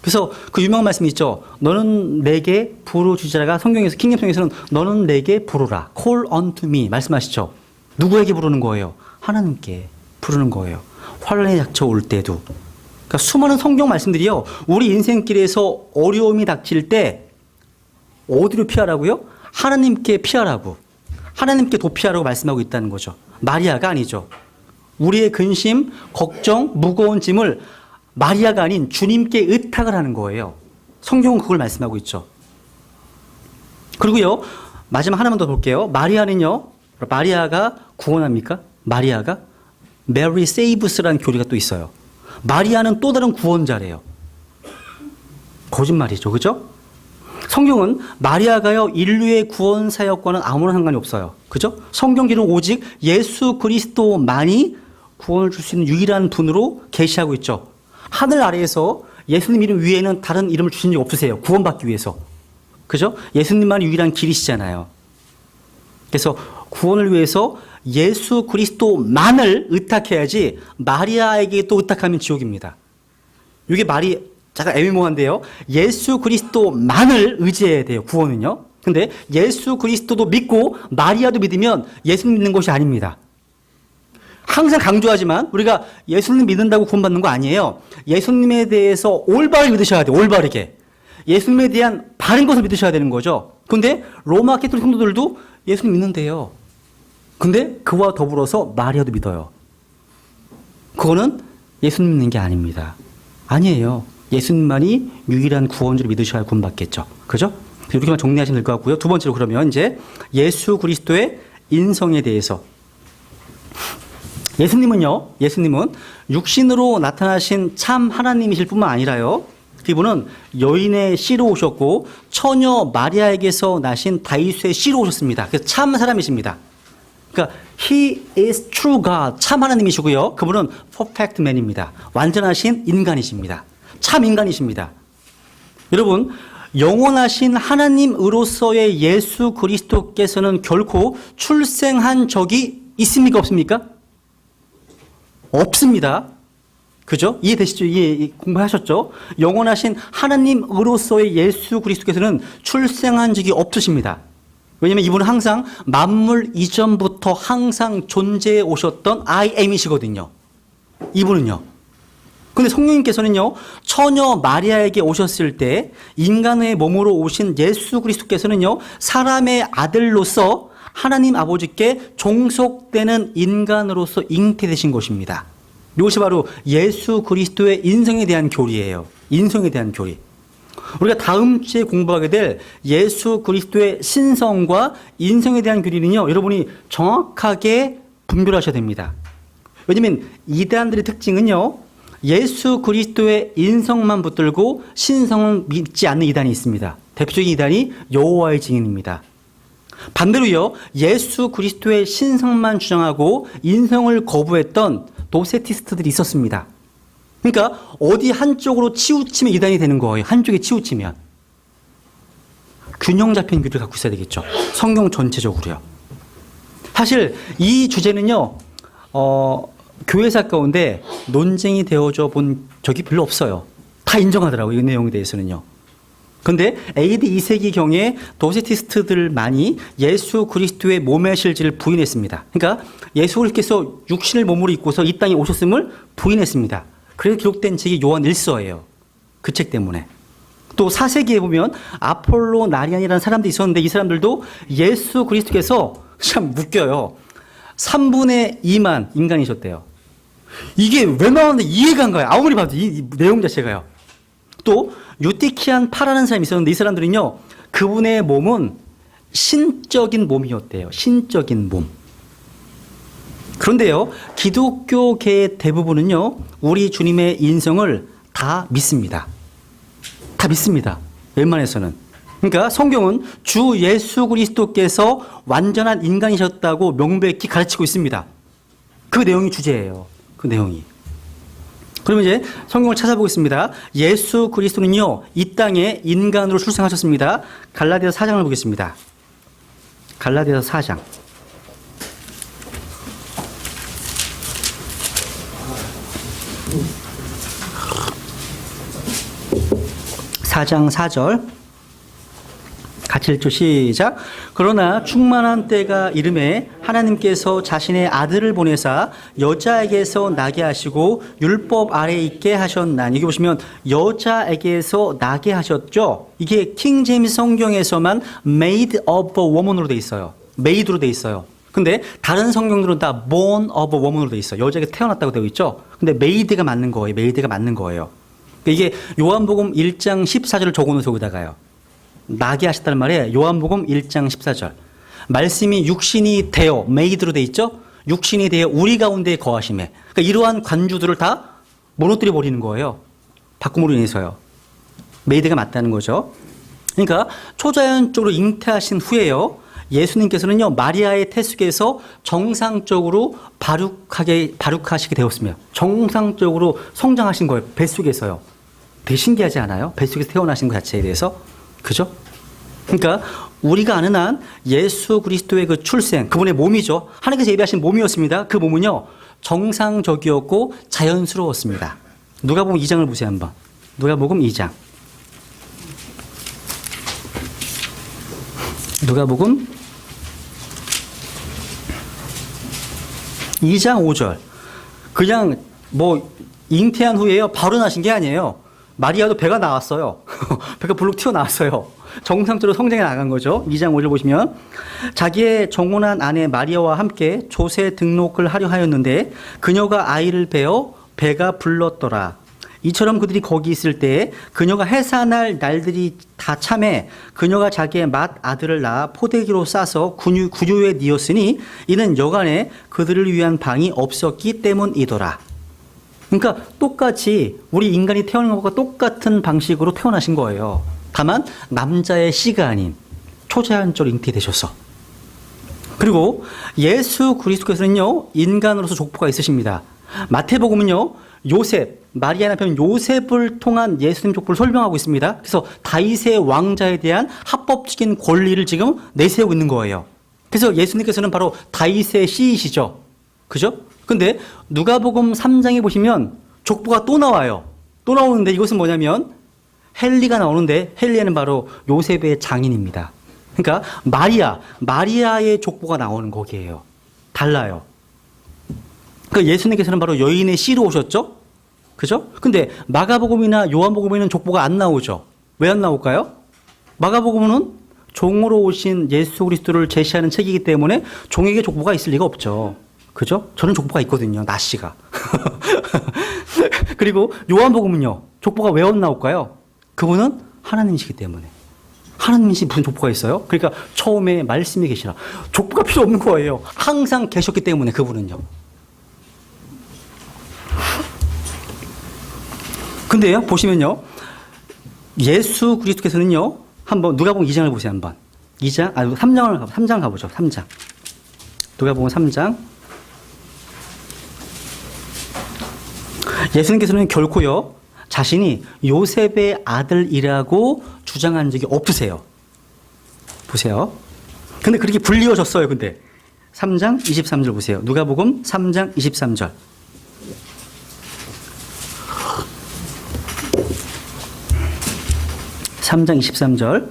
그래서 그 유명한 말씀이 있죠. 너는 내게 부르주자가 성경에서 킹잼성에서는 너는 내게 부르라. Call unto me 말씀하시죠. 누구에게 부르는 거예요? 하나님께 부르는 거예요. 환난이 닥쳐올 때도. 그러니까 수많은 성경 말씀들이요. 우리 인생길에서 어려움이 닥칠 때 어디로 피하라고요? 하나님께 피하라고. 하나님께 도피하라고 말씀하고 있다는 거죠. 마리아가 아니죠. 우리의 근심, 걱정, 무거운 짐을 마리아가 아닌 주님께 의탁을 하는 거예요. 성경은 그걸 말씀하고 있죠. 그리고요, 마지막 하나만 더 볼게요. 마리아가 구원합니까? 마리아가 Mary saves라는 교리가 또 있어요. 마리아는 또 다른 구원자래요. 거짓말이죠. 그죠? 성경은 마리아가요, 인류의 구원 사역과는 아무런 상관이 없어요. 그죠? 성경기는 오직 예수 그리스도만이 구원을 줄 수 있는 유일한 분으로 계시하고 있죠. 하늘 아래에서 예수님 이름 위에는 다른 이름을 주신 적 없으세요. 구원받기 위해서. 그죠? 예수님만이 유일한 길이시잖아요. 그래서 구원을 위해서 예수 그리스도만을 의탁해야지 마리아에게 또 의탁하면 지옥입니다. 이게 말이 잠깐 애매모호한데요. 예수 그리스도만을 의지해야 돼요. 구원은요. 근데 예수 그리스도도 믿고 마리아도 믿으면 예수님 믿는 것이 아닙니다. 항상 강조하지만 우리가 예수님 믿는다고 구원받는 거 아니에요. 예수님에 대해서 올바르게 믿으셔야 돼요. 올바르게. 예수님에 대한 바른 것을 믿으셔야 되는 거죠. 근데 로마 캐톨릭 성도들도 예수님 믿는데요. 근데 그와 더불어서 마리아도 믿어요. 그거는 예수님 믿는 게 아닙니다. 아니에요. 예수님만이 유일한 구원주를 믿으셔야 구원받겠죠. 그죠? 이렇게만 정리하시면 될 것 같고요. 두 번째로 그러면 이제 예수 그리스도의 인성에 대해서. 예수님은 육신으로 나타나신 참 하나님이실 뿐만 아니라요. 그분은 여인의 씨로 오셨고 처녀 마리아에게서 나신 다윗의 씨로 오셨습니다. 그래서 참 사람이십니다. 그러니까 He is true God, 참 하나님이시고요. 그분은 perfect man입니다. 완전하신 인간이십니다. 참 인간이십니다. 여러분, 영원하신 하나님으로서의 예수 그리스도께서는 결코 출생한 적이 있습니까? 없습니까? 없습니다. 그죠? 이해되시죠? 공부하셨죠? 영원하신 하나님으로서의 예수 그리스도께서는 출생한 적이 없으십니다. 왜냐하면 이분은 항상 만물 이전부터 항상 존재해 오셨던 I am이시거든요. 이분은요. 근데 성령님께서는요, 처녀 마리아에게 오셨을 때 인간의 몸으로 오신 예수 그리스도께서는요, 사람의 아들로서 하나님 아버지께 종속되는 인간으로서 잉태되신 것입니다. 이것이 바로 예수 그리스도의 인성에 대한 교리예요. 인성에 대한 교리. 우리가 다음 주에 공부하게 될 예수 그리스도의 신성과 인성에 대한 교리는요, 여러분이 정확하게 분별하셔야 됩니다. 왜냐하면 이단들의 특징은요, 예수 그리스도의 인성만 붙들고 신성은 믿지 않는 이단이 있습니다. 대표적인 이단이 여호와의 증인입니다. 반대로요, 예수 그리스도의 신성만 주장하고 인성을 거부했던 도세티스트들이 있었습니다. 그러니까 어디 한쪽으로 치우치면 이단이 되는 거예요. 한쪽에 치우치면. 균형 잡힌 교리를 갖고 있어야 되겠죠. 성경 전체적으로요. 사실 이 주제는요, 교회사 가운데 논쟁이 되어져 본 적이 별로 없어요. 다 인정하더라고요. 이 내용에 대해서는요. 근데 AD 2세기경에 도세티스트들만이 예수 그리스도의 몸의 실질을 부인했습니다. 그러니까 예수 그리스도께서 육신을 몸으로 입고서 이 땅에 오셨음을 부인했습니다. 그래서 기록된 책이 요한 1서예요. 그 책 때문에. 또 4세기에 보면 아폴로 나리안이라는 사람들이 있었는데 이 사람들도 예수 그리스도께서 참 웃겨요. 3분의 2만 인간이셨대요. 이게 왜 나오는데 이해가 안 가요. 아무리 봐도 이 내용 자체가요. 또 유티키안 파라는 사람이 있었는데 이 사람들은요, 그분의 몸은 신적인 몸이었대요. 신적인 몸. 그런데요, 기독교계의 대부분은요, 우리 주님의 인성을 다 믿습니다. 다 믿습니다. 웬만해서는. 그러니까 성경은 주 예수 그리스도께서 완전한 인간이셨다고 명백히 가르치고 있습니다. 그 내용이 주제예요. 그 내용이. 그러면 이제 성경을 찾아보겠습니다. 예수 그리스도는요, 이 땅에 인간으로 출생하셨습니다. 갈라디아서 4장을 보겠습니다. 갈라디아서 4장. 4장 4절 같이 읽죠. 시작. 그러나 충만한 때가 이름에 하나님께서 자신의 아들을 보내사 여자에게서 나게 하시고 율법 아래에 있게 하셨나니. 여기 보시면 여자에게서 나게 하셨죠. 이게 킹 제임스 성경에서만 made of a woman으로 돼 있어요. made로 돼 있어요. 근데 다른 성경들은 다 born of a woman으로 돼 있어요. 여자에게 태어났다고 되어 있죠. 근데 made가 맞는 거예요. made가 맞는 거예요. 이게 요한복음 1장 14절을 적어놓으세요. 여기다가요. 나게 하셨다는 말에 요한복음 1장 14절. 말씀이 육신이 되어 메이드로 돼 있죠. 육신이 되어 우리 가운데 거하심에. 그러니까 이러한 관주들을 다 무너뜨려 버리는 거예요. 바꿈으로 인해서요. 메이드가 맞다는 거죠. 그러니까 초자연적으로 잉태하신 후에요, 예수님께서는요, 마리아의 태숙에서 정상적으로 발육하시게 되었습니다. 정상적으로 성장하신 거예요. 뱃속에서요. 되게 신기하지 않아요? 뱃속에서 태어나신 것 자체에 대해서. 그죠? 그러니까 우리가 아는 한 예수 그리스도의 그 출생, 그분의 몸이죠. 하나님께서 예비하신 몸이었습니다. 그 몸은요, 정상적이었고 자연스러웠습니다. 누가복음 2장을 보세요. 한번. 누가복음 2장. 누가복음 2장 5절. 그냥 뭐 잉태한 후에요, 바로 나신 게 아니에요. 마리아도 배가 나왔어요. 배가 불룩 튀어나왔어요. 정상적으로 성장해 나간 거죠. 2장 5절 보시면 자기의 정혼한 아내 마리아와 함께 조세 등록을 하려 하였는데 그녀가 아이를 베어 배가 불렀더라. 이처럼 그들이 거기 있을 때 그녀가 해산할 날들이 다 참해 그녀가 자기의 맏 아들을 낳아 포대기로 싸서 구유에 뉘었으니 이는 여간에 그들을 위한 방이 없었기 때문이더라. 그러니까 똑같이 우리 인간이 태어난 것과 똑같은 방식으로 태어나신 거예요. 다만 남자의 씨가 아닌 초자연적으로 잉태되셔서. 그리고 예수 그리스도께서는요, 인간으로서 족보가 있으십니다. 마태복음은요, 요셉, 마리아 남편 요셉을 통한 예수님 족보를 설명하고 있습니다. 그래서 다윗의 왕자에 대한 합법적인 권리를 지금 내세우고 있는 거예요. 그래서 예수님께서는 바로 다윗의 씨이시죠. 그죠? 근데 누가복음 3장에 보시면 족보가 또 나와요. 또 나오는데 이것은 뭐냐면 헬리가 나오는데 헬리는 바로 요셉의 장인입니다. 그러니까 마리아의 족보가 나오는 거기에요. 달라요. 그러니까 예수님께서는 바로 여인의 씨로 오셨죠? 그죠? 근데 마가복음이나 요한복음에는 족보가 안 나오죠. 왜 안 나올까요? 마가복음은 종으로 오신 예수 그리스도를 제시하는 책이기 때문에 종에게 족보가 있을 리가 없죠. 그죠? 저는 족보가 있거든요. 나씨가. 그리고 요한복음은요, 족보가 왜 안 나올까요? 그분은 하나님이시기 때문에. 하나님이시 무슨 족보가 있어요? 그러니까 처음에 말씀이 계시라. 족보가 필요 없는 거예요. 항상 계셨기 때문에 그분은요. 근데요, 보시면요, 예수 그리스도께서는요, 한번 누가복음 2장을 보세요. 한번 3장 가보죠. 3장. 누가복음 3장. 예수님께서는 결코요, 자신이 요셉의 아들이라고 주장한 적이 없으세요. 보세요. 근데 그렇게 불리워졌어요. 근데 3장 23절 보세요. 누가복음 3장 23절. 3장 23절.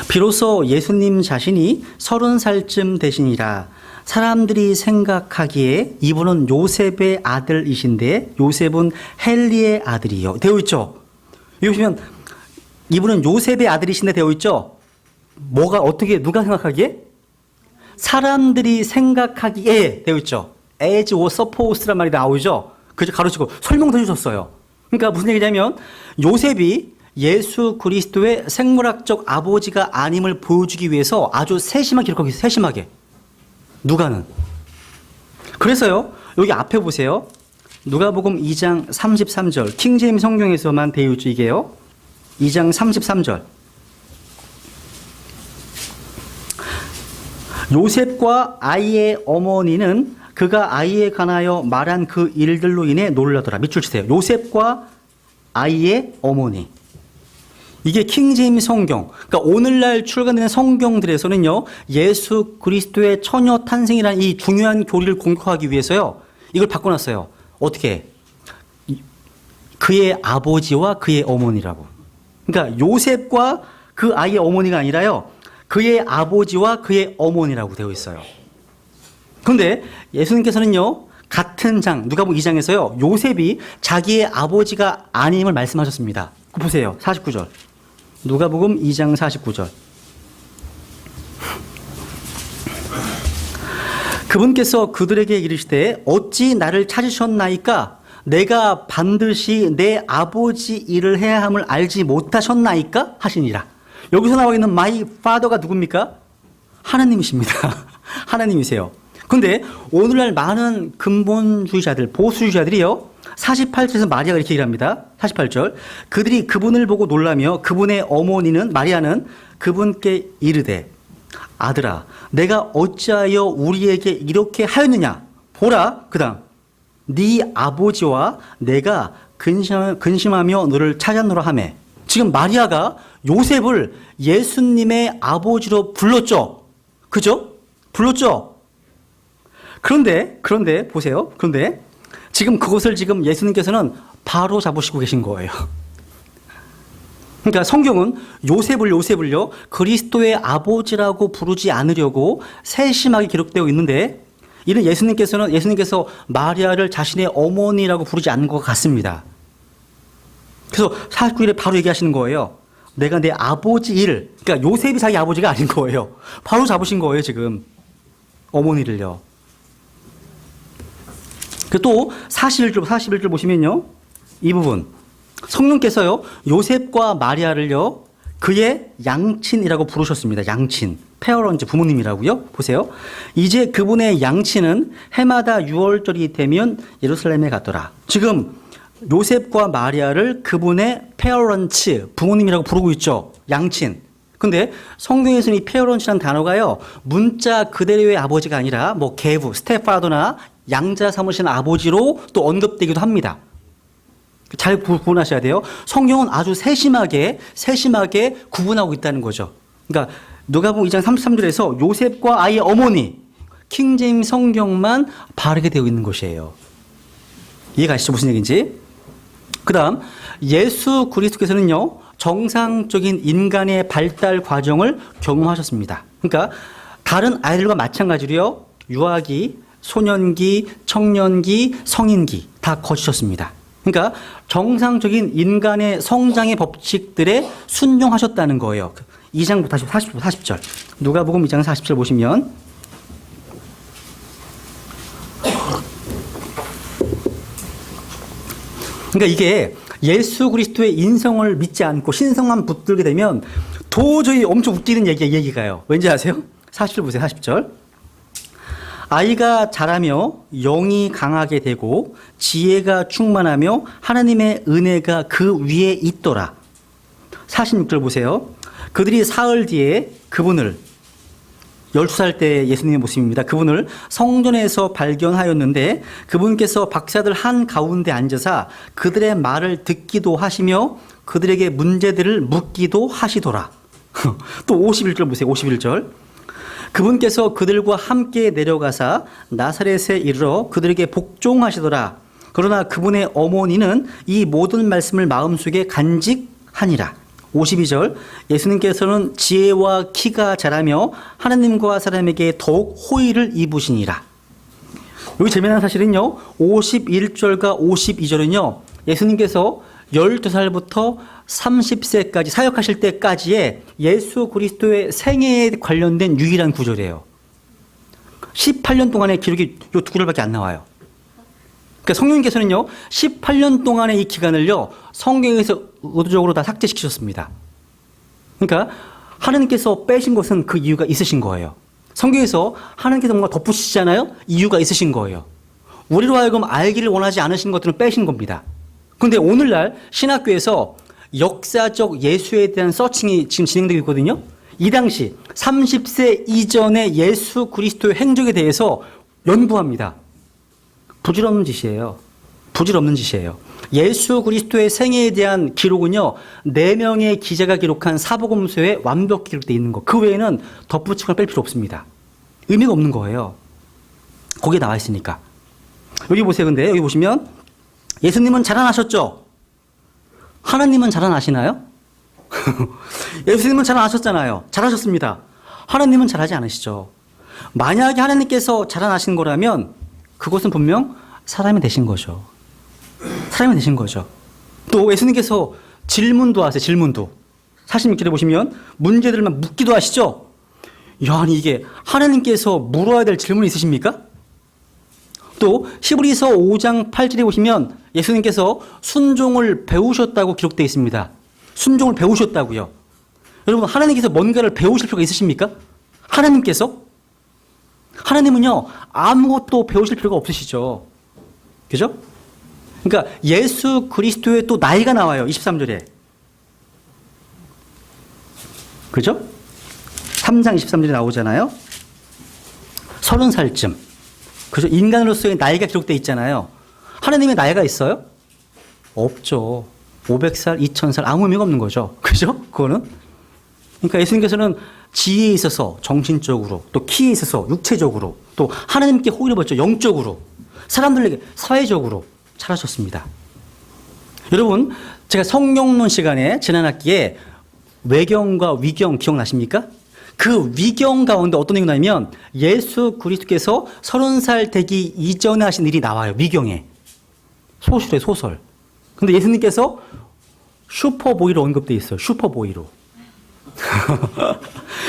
비로소 예수님 자신이 30살쯤 되시니라. 사람들이 생각하기에 이분은 요셉의 아들이신데 요셉은 헬리의 아들이요. 되어 있죠. 여기 보시면 이분은 요셉의 아들이신데 되어 있죠. 뭐가 어떻게 누가 생각하기에? 사람들이 생각하기에 되어 있죠. as or supposed란 말이 나오죠. 그죠? 가로치고 설명도 해주셨어요. 그러니까 무슨 얘기냐면 요셉이 예수 그리스도의 생물학적 아버지가 아님을 보여주기 위해서 아주 세심하게 기록하고 있어요. 세심하게. 누가는. 그래서요. 여기 앞에 보세요. 누가복음 2장 33절. 킹제임스 성경에서만 되어 있죠. 이게요. 2장 33절. 요셉과 아이의 어머니는 그가 아이에 관하여 말한 그 일들로 인해 놀라더라. 밑줄 치세요. 요셉과 아이의 어머니. 이게 킹제임스 성경. 그러니까 오늘날 출간되는 성경들에서는요, 예수 그리스도의 처녀 탄생이라는 이 중요한 교리를 공격하기 위해서요, 이걸 바꿔놨어요. 어떻게? 그의 아버지와 그의 어머니라고. 그러니까 요셉과 그 아이의 어머니가 아니라요, 그의 아버지와 그의 어머니라고 되어 있어요. 그런데 예수님께서는요, 같은 장, 누가복음 2장에서요, 요셉이 자기의 아버지가 아님을 말씀하셨습니다. 보세요. 49절. 누가복음 2장 49절. 그분께서 그들에게 이르시되 어찌 나를 찾으셨나이까? 내가 반드시 내 아버지 일을 해야 함을 알지 못하셨나이까? 하시니라. 여기서 나와 있는 my father가 누굽니까? 하나님이십니다. 하나님이세요. 근데 오늘날 많은 근본주의자들, 보수주의자들이요, 48절에서 마리아가 이렇게 얘기를 합니다. 48절. 그들이 그분을 보고 놀라며 그분의 어머니는 마리아는 그분께 이르되 아들아 내가 어찌하여 우리에게 이렇게 하였느냐? 보라. 그 다음 네 아버지와 내가 근심하며 너를 찾았노라 하매. 지금 마리아가 요셉을 예수님의 아버지로 불렀죠. 그죠? 불렀죠. 그런데 보세요. 그런데 지금 그것을 지금 예수님께서는 바로 잡으시고 계신 거예요. 그러니까 성경은 요셉을요, 그리스도의 아버지라고 부르지 않으려고 세심하게 기록되어 있는데, 이는 예수님께서 마리아를 자신의 어머니라고 부르지 않는 것 같습니다. 그래서 49일에 바로 얘기하시는 거예요. 내가 내 아버지 일, 그러니까 요셉이 자기 아버지가 아닌 거예요. 바로 잡으신 거예요, 지금. 어머니를요. 또 41절 보시면요. 이 부분. 성령께서요, 요셉과 마리아를요, 그의 양친이라고 부르셨습니다. 양친. 페어런즈, 부모님이라고요. 보세요. 이제 그분의 양친은 해마다 6월절이 되면 예루살렘에 갔더라. 지금 요셉과 마리아를 그분의 페어런츠, 부모님이라고 부르고 있죠. 양친. 근데 성경에서는 이 페어런츠라는 단어가요, 문자 그대로의 아버지가 아니라 뭐 계부, 스테파더나 양자 삼으신 아버지로 또 언급되기도 합니다. 잘 구분하셔야 돼요. 성경은 아주 세심하게 구분하고 있다는 거죠. 그러니까 누가복음 2장 33절에서 요셉과 아이의 어머니, 킹제임스 성경만 바르게 되어 있는 것이에요. 이해가시죠? 무슨 얘기인지? 그 다음 예수 그리스도께서는요, 정상적인 인간의 발달 과정을 경험하셨습니다. 그러니까 다른 아이들과 마찬가지로요, 유아기, 소년기, 청년기, 성인기 다 거치셨습니다. 그러니까 정상적인 인간의 성장의 법칙들에 순종하셨다는 거예요. 2장부터 40절. 누가복음 2장 40절 보시면 그러니까 이게 예수 그리스도의 인성을 믿지 않고 신성만 붙들게 되면 도저히 엄청 웃기는 얘기가요. 왠지 아세요? 40절 보세요. 40절. 아이가 자라며 영이 강하게 되고 지혜가 충만하며 하나님의 은혜가 그 위에 있더라. 46절 보세요. 그들이 사흘 뒤에 그분을 12살 때 예수님의 모습입니다. 그분을 성전에서 발견하였는데 그분께서 박사들 한 가운데 앉으사 그들의 말을 듣기도 하시며 그들에게 문제들을 묻기도 하시더라. 또 51절 보세요. 51절. 그분께서 그들과 함께 내려가사 나사렛에 이르러 그들에게 복종하시더라. 그러나 그분의 어머니는 이 모든 말씀을 마음속에 간직하니라. 52절 예수님께서는 지혜와 키가 자라며 하나님과 사람에게 더욱 호의를 입으시니라. 여기 재미난 사실은요. 51절과 52절은요. 예수님께서 12살부터 30세까지 사역하실 때까지의 예수 그리스도의 생애에 관련된 유일한 구절이에요. 18년 동안의 기록이 이 두 구절밖에 안 나와요. 그러니까 성령님께서는요. 18년 동안의 이 기간을요. 성경에서 의도적으로 다 삭제시키셨습니다. 그러니까 하나님께서 빼신 것은 그 이유가 있으신 거예요. 성경에서 하나님께서 뭔가 덧붙이시잖아요. 이유가 있으신 거예요. 우리로 하여금 알기를 원하지 않으신 것들은 빼신 겁니다. 그런데 오늘날 신학교에서 역사적 예수에 대한 서칭이 지금 진행되고 있거든요. 이 당시 30세 이전의 예수 그리스도의 행적에 대해서 연구합니다. 부질없는 짓이에요. 부질없는 짓이에요. 예수 그리스도의 생애에 대한 기록은요. 4명의 기자가 기록한 사복음서에 완벽히 기록되어 있는 것. 그 외에는 덧붙이거나 뺄 필요 없습니다. 의미가 없는 거예요. 거기에 나와 있으니까. 여기 보세요. 근데 여기 보시면 예수님은 자라나셨죠? 하나님은 자라나시나요? 예수님은 자라나셨잖아요. 잘하셨습니다. 하나님은 잘하지 않으시죠. 만약에 하나님께서 자라나신 거라면 그것은 분명 사람이 되신 거죠. 사람이 되신 거죠. 또 예수님께서 질문도 하세요. 질문도. 46절에 보시면 문제들만 묻기도 하시죠. 야, 아니 이게 하나님께서 물어야 될 질문이 있으십니까? 또 히브리서 5장 8절에 보시면 예수님께서 순종을 배우셨다고 기록되어 있습니다. 순종을 배우셨다고요. 여러분 하나님께서 뭔가를 배우실 필요가 있으십니까? 하나님은요 아무것도 배우실 필요가 없으시죠. 그죠? 그러니까 예수 그리스도의 또 나이가 나와요. 23절에. 그죠? 3장 23절에 나오잖아요. 30살쯤. 그죠? 인간으로서의 나이가 기록되어 있잖아요. 하나님의 나이가 있어요? 없죠. 500살, 2000살 아무 의미가 없는 거죠. 그죠? 그거는. 그러니까 예수님께서는 지혜에 있어서 정신적으로 또 키에 있어서 육체적으로 또 하나님께 호의를 받죠. 영적으로 사람들에게 사회적으로 잘하셨습니다. 여러분 제가 성경론 시간에 지난 학기에 외경과 위경 기억나십니까? 그 위경 가운데 어떤 내용이 나냐면 예수 그리스도께서 30살 되기 이전에 하신 일이 나와요. 위경에. 소설에 소설. 근데 예수님께서 슈퍼보이로 언급되어 있어요. 슈퍼보이로.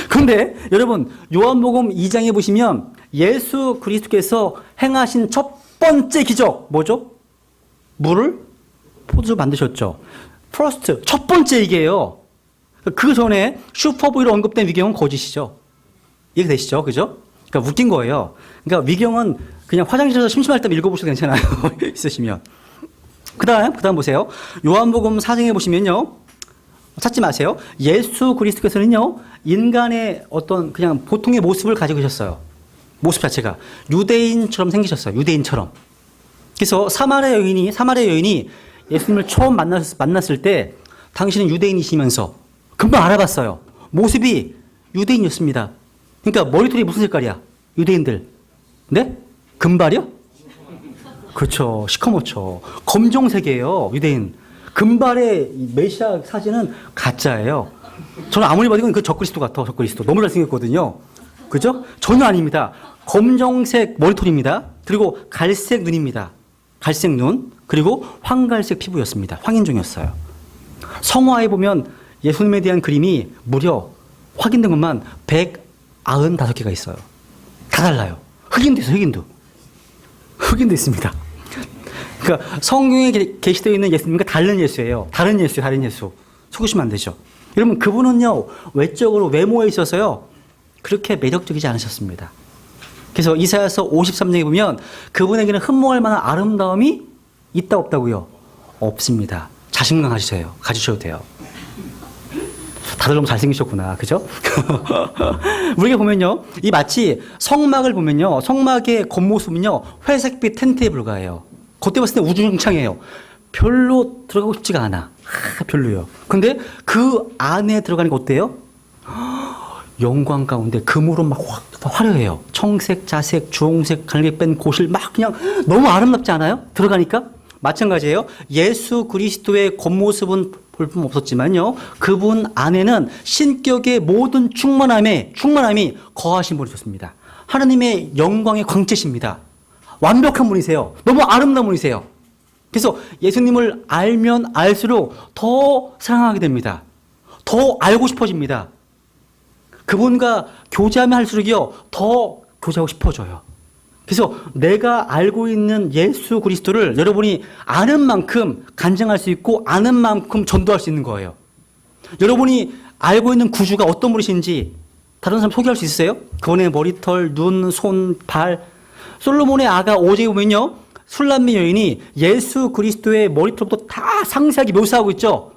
그런데 여러분 요한복음 2장에 보시면 예수 그리스도께서 행하신 첫 번째 기적 뭐죠? 물을 포도주 만드셨죠. 퍼스트 첫 번째 이게요. 그 전에 슈퍼보이로 언급된 위경은 거짓이죠. 이해되시죠? 그죠? 그러니까 웃긴 거예요. 그러니까 위경은 그냥 화장실에서 심심할 때 읽어보셔도 괜찮아요. 있으시면. 그 다음 보세요. 요한복음 4장에 보시면요. 찾지 마세요. 예수 그리스도께서는요, 인간의 어떤 그냥 보통의 모습을 가지고 계셨어요. 모습 자체가. 유대인처럼 생기셨어요. 유대인처럼. 그래서 사마리아 여인이 예수님을 처음 만났을 때 당신은 유대인이시면서 금방 알아봤어요. 모습이 유대인이었습니다. 그러니까 머리털이 무슨 색깔이야? 유대인들. 네? 금발이요? 그렇죠. 시커멓죠. 검정색이에요. 유대인. 금발의 메시아 사진은 가짜예요. 저는 아무리 봐도 그 적그리스도 같아. 적그리스도. 너무 잘생겼거든요. 그죠? 전혀 아닙니다. 검정색 머리털입니다. 그리고 갈색 눈입니다. 갈색 눈. 그리고 황갈색 피부였습니다. 황인종이었어요. 성화에 보면 예수님에 대한 그림이 무려 확인된 것만 195개가 있어요. 다 달라요. 흑인도 있어요. 흑인도 있습니다. 그러니까 성경에 게시되어 있는 예수님과 다른 예수예요. 다른 예수. 속으시면 안 되죠. 여러분 그분은요. 외적으로 외모에 있어서요. 그렇게 매력적이지 않으셨습니다. 그래서 이사야서 53장에 보면 그분에게는 흠모할 만한 아름다움이 있다 없다고요? 없습니다. 자신감 가지셔도 돼요. 다들 너무 잘생기셨구나. 그죠? 우리가 보면요. 이 마치 성막을 보면요. 성막의 겉모습은요. 회색빛 텐트에 불과해요. 겉에 봤을 때 우중창해요. 별로 들어가고 싶지가 않아. 별로요. 근데 그 안에 들어가는 게 어때요? 영광 가운데 금으로 막 화려해요. 청색, 자색, 주홍색, 갈색뺀 고실 막 그냥 너무 아름답지 않아요? 들어가니까? 마찬가지예요. 예수 그리스도의 겉모습은 볼품 없었지만요. 그분 안에는 신격의 모든 충만함이 거하신 분이셨습니다. 하나님의 영광의 광채십니다. 완벽한 분이세요. 너무 아름다운 분이세요. 그래서 예수님을 알면 알수록 더 사랑하게 됩니다. 더 알고 싶어집니다. 그분과 교제하면 할수록요, 더 교제하고 싶어져요. 그래서 내가 알고 있는 예수 그리스도를 여러분이 아는 만큼 간증할 수 있고 아는 만큼 전도할 수 있는 거예요. 여러분이 알고 있는 구주가 어떤 분이신지 다른 사람 소개할 수 있으세요? 그분의 머리털, 눈, 손, 발. 솔로몬의 아가 오제에 보면요, 술람미 여인이 예수 그리스도의 머리털부터 다 상세하게 묘사하고 있죠.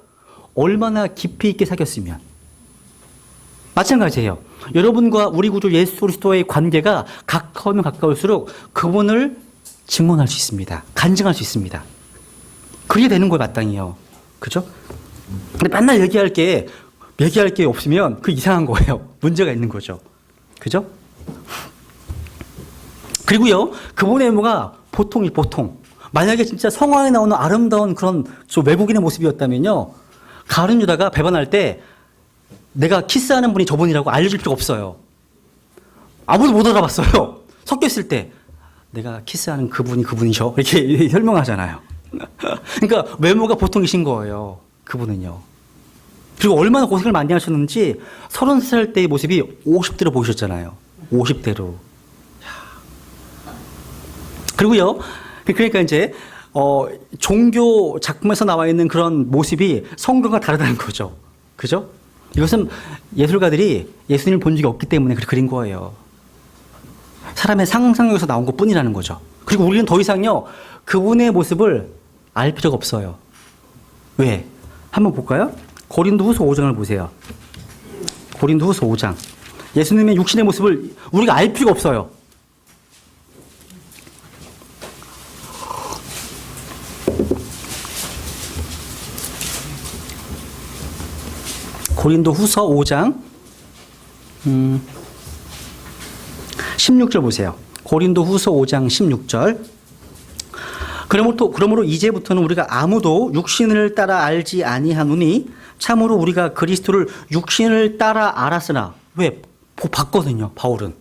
얼마나 깊이 있게 사귀었으면. 마찬가지예요. 여러분과 우리 구주 예수 그리스도의 관계가 가까우면 가까울수록 그분을 증언할 수 있습니다. 간증할 수 있습니다. 그게 되는 거예요, 마땅히요. 그죠? 근데 맨날 얘기할 게 없으면 그 이상한 거예요. 문제가 있는 거죠. 그죠? 그리고요, 그분의 외모가 보통. 만약에 진짜 성화에 나오는 아름다운 그런 외국인의 모습이었다면요, 가룟 유다가 배반할 때 내가 키스하는 분이 저분이라고 알려줄 필요가 없어요. 아무도 못 알아봤어요. 섞여 있을 때 내가 키스하는 그분이 그분이죠, 이렇게 설명하잖아요. 그러니까 외모가 보통이신 거예요, 그분은요. 그리고 얼마나 고생을 많이 하셨는지 33살 때의 모습이 50대로 보이셨잖아요. 50대로. 그리고요, 그러니까 이제 종교 작품에서 나와 있는 그런 모습이 성경과 다르다는 거죠. 그죠? 이것은 예술가들이 예수님을 본 적이 없기 때문에 그렇게 그린 거예요. 사람의 상상력에서 나온 것 뿐이라는 거죠. 그리고 우리는 더 이상요, 그분의 모습을 알 필요가 없어요. 왜? 한번 볼까요? 고린도후서 5장을 보세요. 고린도후서 5장. 예수님의 육신의 모습을 우리가 알 필요가 없어요. 고린도후서 5장 16절 보세요. 고린도후서 5장 16절. 그러므로 이제부터는 우리가 아무도 육신을 따라 알지 아니하노니 참으로 우리가 그리스도를 육신을 따라 알았으나, 왜? 봤거든요, 바울은.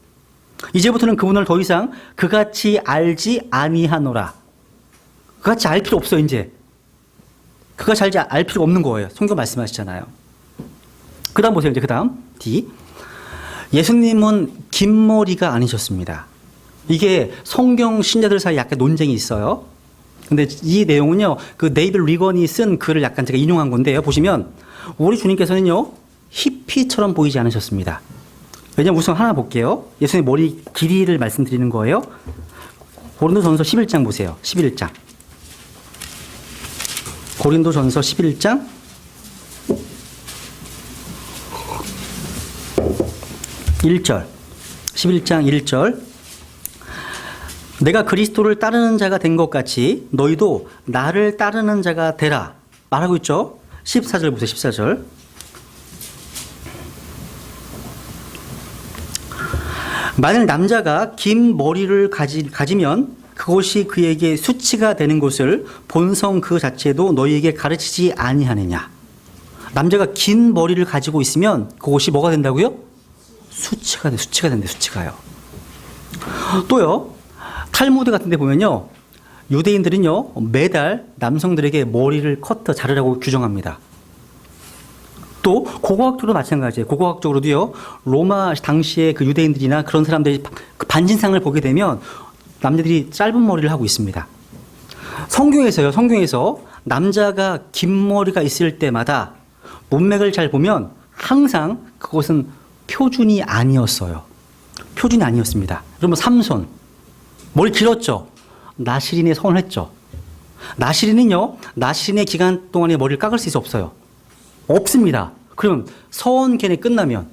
이제부터는 그분을 더 이상 그같이 알지 아니하노라. 그같이 알 필요 없어, 이제. 그같이 알 필요가 없는 거예요. 성경 말씀하시잖아요. 그 다음 보세요. 이제 그 다음 D. 예수님은 긴 머리가 아니셨습니다. 이게 성경 신자들 사이에 약간 논쟁이 있어요. 근데 이 내용은요, 그 네이빌 리건이 쓴 글을 약간 제가 인용한 건데요. 보시면 우리 주님께서는요, 히피처럼 보이지 않으셨습니다. 왜냐면 우선 하나 볼게요. 예수님의 머리 길이를 말씀드리는 거예요. 고린도전서 11장 보세요. 11장. 고린도전서 11장 1절. 11장 1절. 내가 그리스도를 따르는 자가 된 것 같이 너희도 나를 따르는 자가 되라. 말하고 있죠. 14절 보세요. 14절. 만일 남자가 긴 머리를 가지면 그것이 그에게 수치가 되는 것을 본성 그 자체도 너희에게 가르치지 아니하느냐. 남자가 긴 머리를 가지고 있으면 그것이 뭐가 된다고요? 수치가 된대, 수치가요. 또요, 탈무드 같은 데 보면요, 유대인들은요, 매달 남성들에게 머리를 자르라고 규정합니다. 또 고고학적으로 마찬가지예요. 고고학적으로도요, 로마 당시에 그 유대인들이나 그런 사람들이 그 반신상을 보게 되면 남자들이 짧은 머리를 하고 있습니다. 성경에서 남자가 긴 머리가 있을 때마다 문맥을 잘 보면 항상 그것은 표준이 아니었어요. 표준이 아니었습니다. 여러분, 삼손 머리 길었죠. 나시린의 선을 했죠. 나시린의 기간 동안에 머리를 깎을 수 없어요. 없습니다. 그럼 서원 계내 끝나면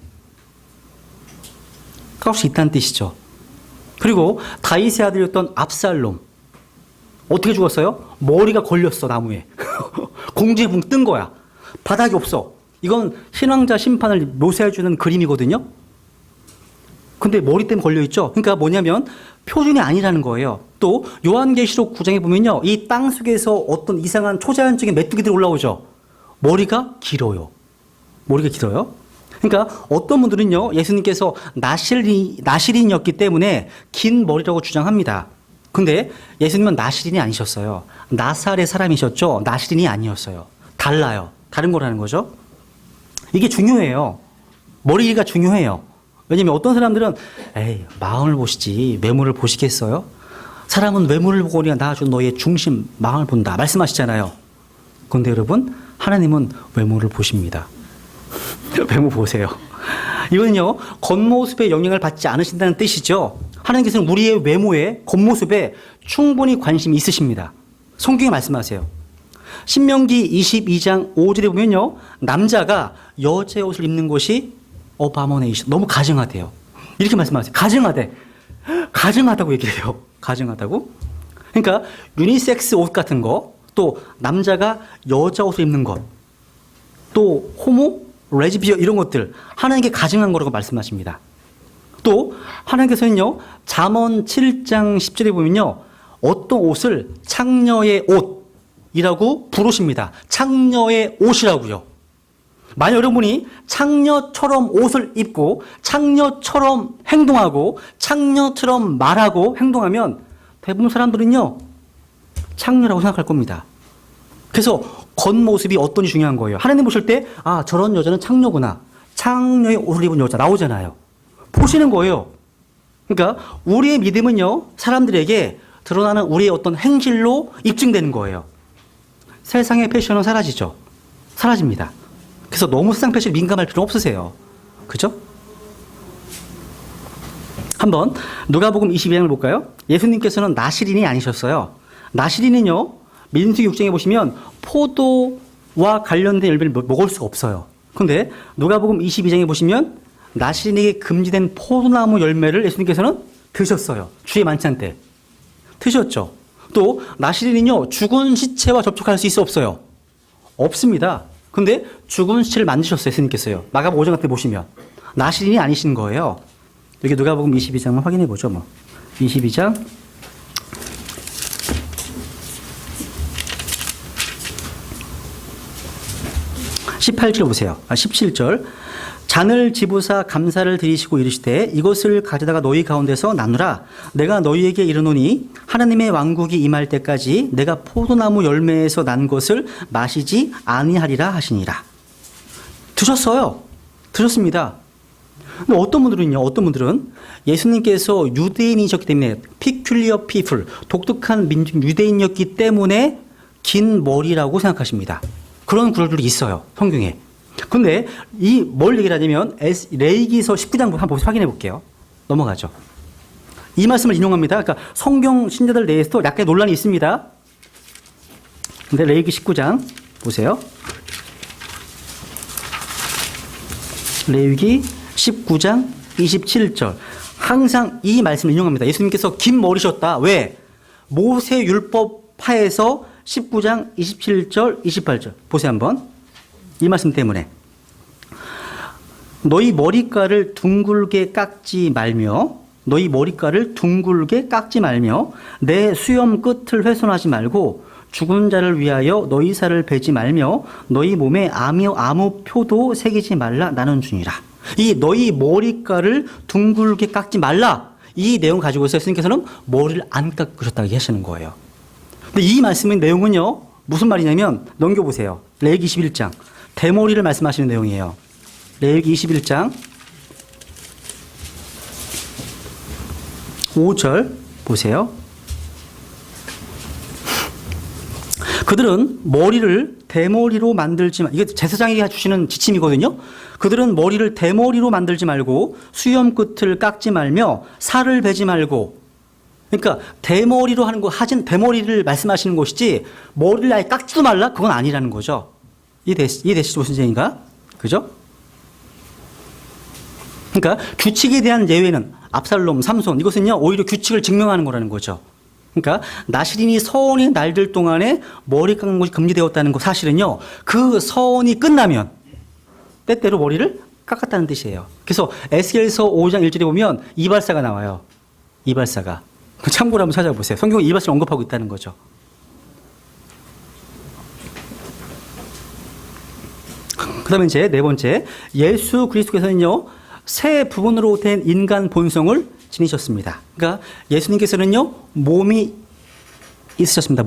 깎을 수 있다는 뜻이죠. 그리고 다윗의 아들이었던 압살롬 어떻게 죽었어요? 머리가 걸렸어, 나무에. 공중에 붕 뜬 거야. 바닥이 없어. 이건 신왕자 심판을 묘사해주는 그림이거든요. 근데 머리 때문에 걸려있죠. 그러니까 뭐냐면 표준이 아니라는 거예요. 또 요한계시록 9장에 보면요, 이 땅 속에서 어떤 이상한 초자연적인 메뚜기들이 올라오죠. 머리가 길어요. 머리가 길어요. 그러니까 어떤 분들은요, 예수님께서 나시린이었기 때문에 긴 머리라고 주장합니다. 근데 예수님은 나시린이 아니셨어요. 나사렛 사람이셨죠. 나시린이 아니었어요. 달라요. 다른 거라는 거죠. 이게 중요해요. 머리 길이가 중요해요. 왜냐면 어떤 사람들은 에이, 마음을 보시지 외모를 보시겠어요? 사람은 외모를 보고 우리가 낳아준 너의 중심 마음을 본다 말씀하시잖아요. 그런데 여러분, 하나님은 외모를 보십니다. 외모 보세요. 이거는요, 겉모습에 영향을 받지 않으신다는 뜻이죠. 하나님께서는 우리의 외모에, 겉모습에 충분히 관심이 있으십니다. 성경에 말씀하세요. 신명기 22장 5절에 보면요, 남자가 여자의 옷을 입는 것이 어바모네이션, 너무 가증하대요. 이렇게 말씀하세요. 가증하대. 가증하다고 얘기해요. 가증하다고. 그러니까 유니섹스 옷 같은 거, 또 남자가 여자 옷을 입는 것, 또 호모, 레즈비언 이런 것들 하나님께 가증한 거라고 말씀하십니다. 또 하나님께서는요, 잠언 7장 10절에 보면요, 어떤 옷을 창녀의 옷이라고 부르십니다. 창녀의 옷이라고요. 만약 여러분이 창녀처럼 옷을 입고 창녀처럼 행동하고 창녀처럼 말하고 행동하면 대부분 사람들은요, 창녀라고 생각할 겁니다. 그래서 겉모습이 어떤지 중요한 거예요. 하나님 보실 때, 아, 저런 여자는 창녀구나. 창녀의 옷을 입은 여자 나오잖아요. 보시는 거예요. 그러니까 우리의 믿음은요, 사람들에게 드러나는 우리의 어떤 행실로 입증되는 거예요. 세상의 패션은 사라지죠. 사라집니다. 그래서 너무 세상 패션에 민감할 필요 없으세요. 그죠? 한번 누가복음 22장을 볼까요? 예수님께서는 나시린이 아니셨어요. 나시린은요, 민수기 6장에 보시면 포도와 관련된 열매를 먹을 수가 없어요. 그런데 누가복음 22장에 보시면 나시린에게 금지된 포도나무 열매를 예수님께서는 드셨어요. 주의 만찬 때. 드셨죠. 또 나시린은요, 죽은 시체와 접촉할 수 있어 없어요? 없습니다. 근데 죽은 시체를 만드셨어요. 예수님께서요. 마가복음 5장 때 보시면. 나시린이 아니신 거예요. 여기 누가복음 22장만 확인해 보죠. 뭐. 22장 18절 보세요. 17절. 잔을 집으사 감사를 드리시고 이르시되 이것을 가져다가 너희 가운데서 나누라. 내가 너희에게 이르노니 하나님의 왕국이 임할 때까지 내가 포도나무 열매에서 난 것을 마시지 아니하리라 하시니라. 드셨어요. 드셨습니다. 근데 어떤 분들은 예수님께서 유대인이셨기 때문에 peculiar people, 독특한 민족 유대인이었기 때문에 긴 머리라고 생각하십니다. 그런 구절들이 있어요. 성경에. 근데 뭘 얘기를 하냐면 레위기서 19장 한번 확인해 볼게요. 넘어가죠. 이 말씀을 인용합니다. 그러니까 성경 신자들 내에서도 약간의 논란이 있습니다. 근데 레위기 19장 보세요. 레위기 19장 27절. 항상 이 말씀을 인용합니다. 예수님께서 긴 머리셨다. 왜? 모세 율법 하에서 19장 27절 28절 보세요 한번. 이 말씀 때문에 너희 머리카락을 둥글게 깎지 말며 내 수염 끝을 훼손하지 말고 죽은 자를 위하여 너희 살을 베지 말며 너희 몸에 아무 표도 새기지 말라. 나는 주니라. 이 너희 머리카락을 둥글게 깎지 말라. 이 내용 가지고서 예수님께서는 머리를 안 깎으셨다고 하시는 거예요. 근데 이 말씀의 내용은요, 무슨 말이냐면 넘겨보세요. 레위기 21장 대머리를 말씀하시는 내용이에요. 레위기 21장 5절 보세요. 그들은 머리를 대머리로 만들지 이게 제사장에게 주시는 지침이거든요. 그들은 머리를 대머리로 만들지 말고 수염 끝을 깎지 말며 살을 베지 말고. 그러니까 대머리로 하는 거 하진 대머리를 말씀하시는 것이지 머리를 아예 깎지도 말라 그건 아니라는 거죠. 이해되시죠, 선생님인가? 그죠? 그러니까 규칙에 대한 예외는 압살롬, 삼손 이것은요 오히려 규칙을 증명하는 거라는 거죠. 그러니까 나시린이 서원의 날들 동안에 머리 깎는 것이 금지되었다는 거 사실은요 그 서원이 끝나면 때때로 머리를 깎았다는 뜻이에요. 그래서 에스겔서 5장 1절에 보면 이발사가 나와요. 이발사가. 참고로 한번 찾아보세요. 성경에 이발사를 언급하고 있다는 거죠. 그다음에 이제 네 번째, 예수 그리스도께서는요 새 부분으로 된 인간 본성을 지니셨습니다. 그러니까 예수님께서는요 몸이 있으셨습니다.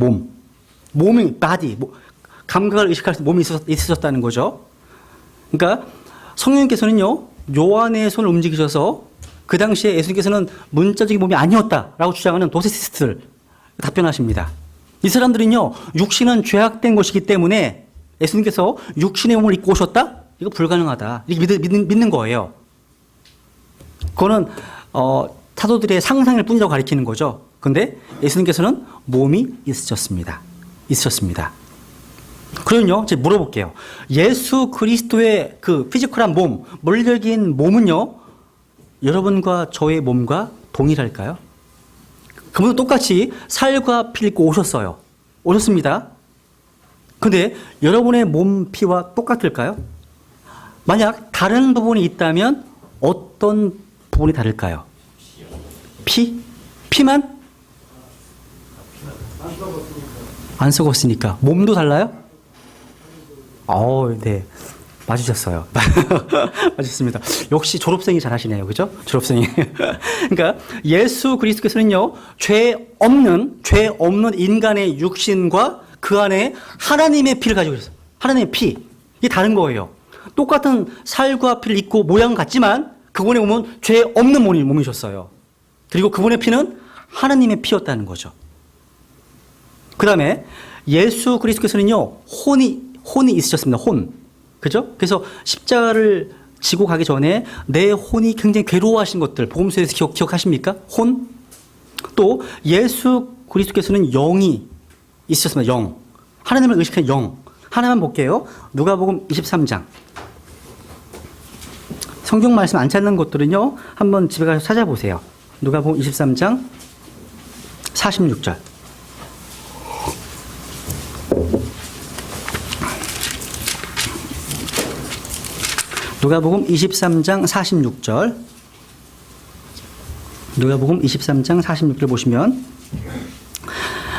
몸이 body, 감각을 의식할 수 몸이 있으셨다는 거죠. 그러니까 성령님께서는요 요한의 손을 움직이셔서 그 당시에 예수님께서는 문자적인 몸이 아니었다라고 주장하는 도세시스트를 답변하십니다. 이 사람들은요 육신은 죄악된 것이기 때문에 예수님께서 육신의 몸을 입고 오셨다? 이거 불가능하다. 이렇게 믿는 거예요. 그거는 사도들의 상상일 뿐이라고 가리키는 거죠. 그런데 예수님께서는 몸이 있으셨습니다. 그러면요, 제가 물어볼게요. 예수 그리스도의 그 피지컬한 몸, 물리적인 몸은요, 여러분과 저의 몸과 동일할까요? 그분은 똑같이 살과 피를 입고 오셨습니다. 근데 여러분의 몸 피와 똑같을까요? 만약 다른 부분이 있다면 어떤 부분이 다를까요? 피만? 안 썩었으니까. 몸도 달라요? 네. 맞으셨어요. 맞으셨습니다. 역시 졸업생이 잘하시네요. 그죠? 졸업생이. 그러니까 예수 그리스도께서는요, 죄 없는 인간의 육신과 그 안에 하나님의 피를 가지고 있어요. 하나님의 피. 이게 다른 거예요. 똑같은 살과 피를 입고 모양 같지만 그분의 몸은 죄 없는 몸이셨어요. 그리고 그분의 피는 하나님의 피였다는 거죠. 그 다음에 예수 그리스도께서는요, 혼이 있으셨습니다. 그죠? 그래서 십자가를 지고 가기 전에 내 혼이 굉장히 괴로워하신 것들, 복음서에서 기억하십니까? 혼? 또 예수 그리스도께서는 영이 있으셨습니다. 영. 하나님을 의식한 영. 하나만 볼게요. 누가복음 23장. 성경 말씀 안 찾는 것들은요, 한번 집에 가서 찾아보세요. 누가복음 23장 46절. 누가복음 23장 46절. 누가복음 23장 46절 보시면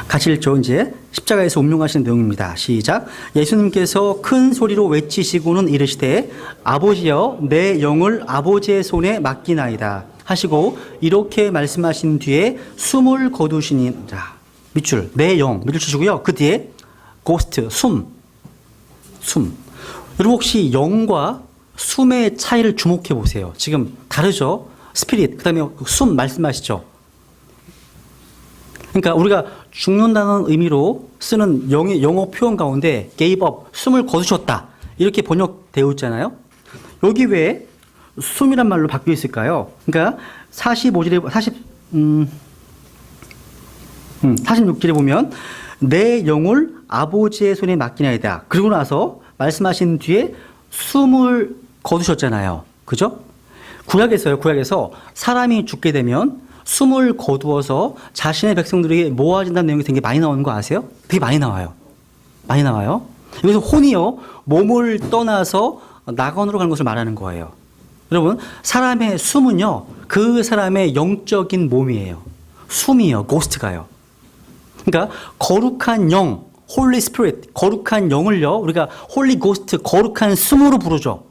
같이 읽죠. 이제 십자가에서 운명하시는 내용입니다. 시작. 예수님께서 큰 소리로 외치시고는 이르시되 아버지여 내 영을 아버지의 손에 맡기나이다 하시고 이렇게 말씀하신 뒤에 숨을 거두시니 자 밑줄 내 영 밑줄 치시고요. 그 뒤에 고스트 숨. 여러분 혹시 영과 숨의 차이를 주목해 보세요. 지금 다르죠? 스피릿, 그 다음에 숨 말씀하시죠? 그러니까 우리가 죽는다는 의미로 쓰는 영어 표현 가운데 gave up, 숨을 거두셨다. 이렇게 번역되어 있잖아요. 여기 왜 숨이란 말로 바뀌어 있을까요? 그러니까 46절에 보면 내 영을 아버지의 손에 맡기나이다. 그러고 나서 말씀하신 뒤에 숨을 거두셨잖아요. 그죠? 구약에서 사람이 죽게 되면 숨을 거두어서 자신의 백성들에게 모아진다는 내용이 되게 많이 나오는 거 아세요? 되게 많이 나와요. 여기서 혼이요, 몸을 떠나서 낙원으로 가는 것을 말하는 거예요. 여러분, 사람의 숨은요, 그 사람의 영적인 몸이에요. 숨이요, 고스트가요. 그러니까 거룩한 영, 홀리 스피릿, 거룩한 영을요, 우리가 홀리 고스트, 거룩한 숨으로 부르죠.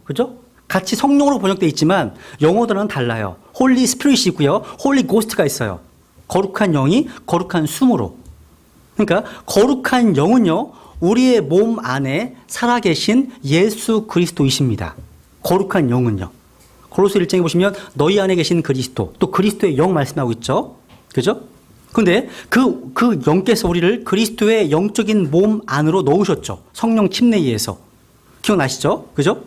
그죠? 같이 성령으로 번역되어 있지만 영어들은 달라요. 홀리 스피릿이 있고요. 홀리 고스트가 있어요. 거룩한 영이 거룩한 숨으로. 그러니까 거룩한 영은요, 우리의 몸 안에 살아계신 예수 그리스도이십니다. 거룩한 영은요. 고로스 1장에 보시면 너희 안에 계신 그리스도, 또 그리스도의 영 말씀하고 있죠. 그죠? 근데 그 영께서 우리를 그리스도의 영적인 몸 안으로 넣으셨죠. 성령 침례에 의해서. 기억나시죠? 그죠?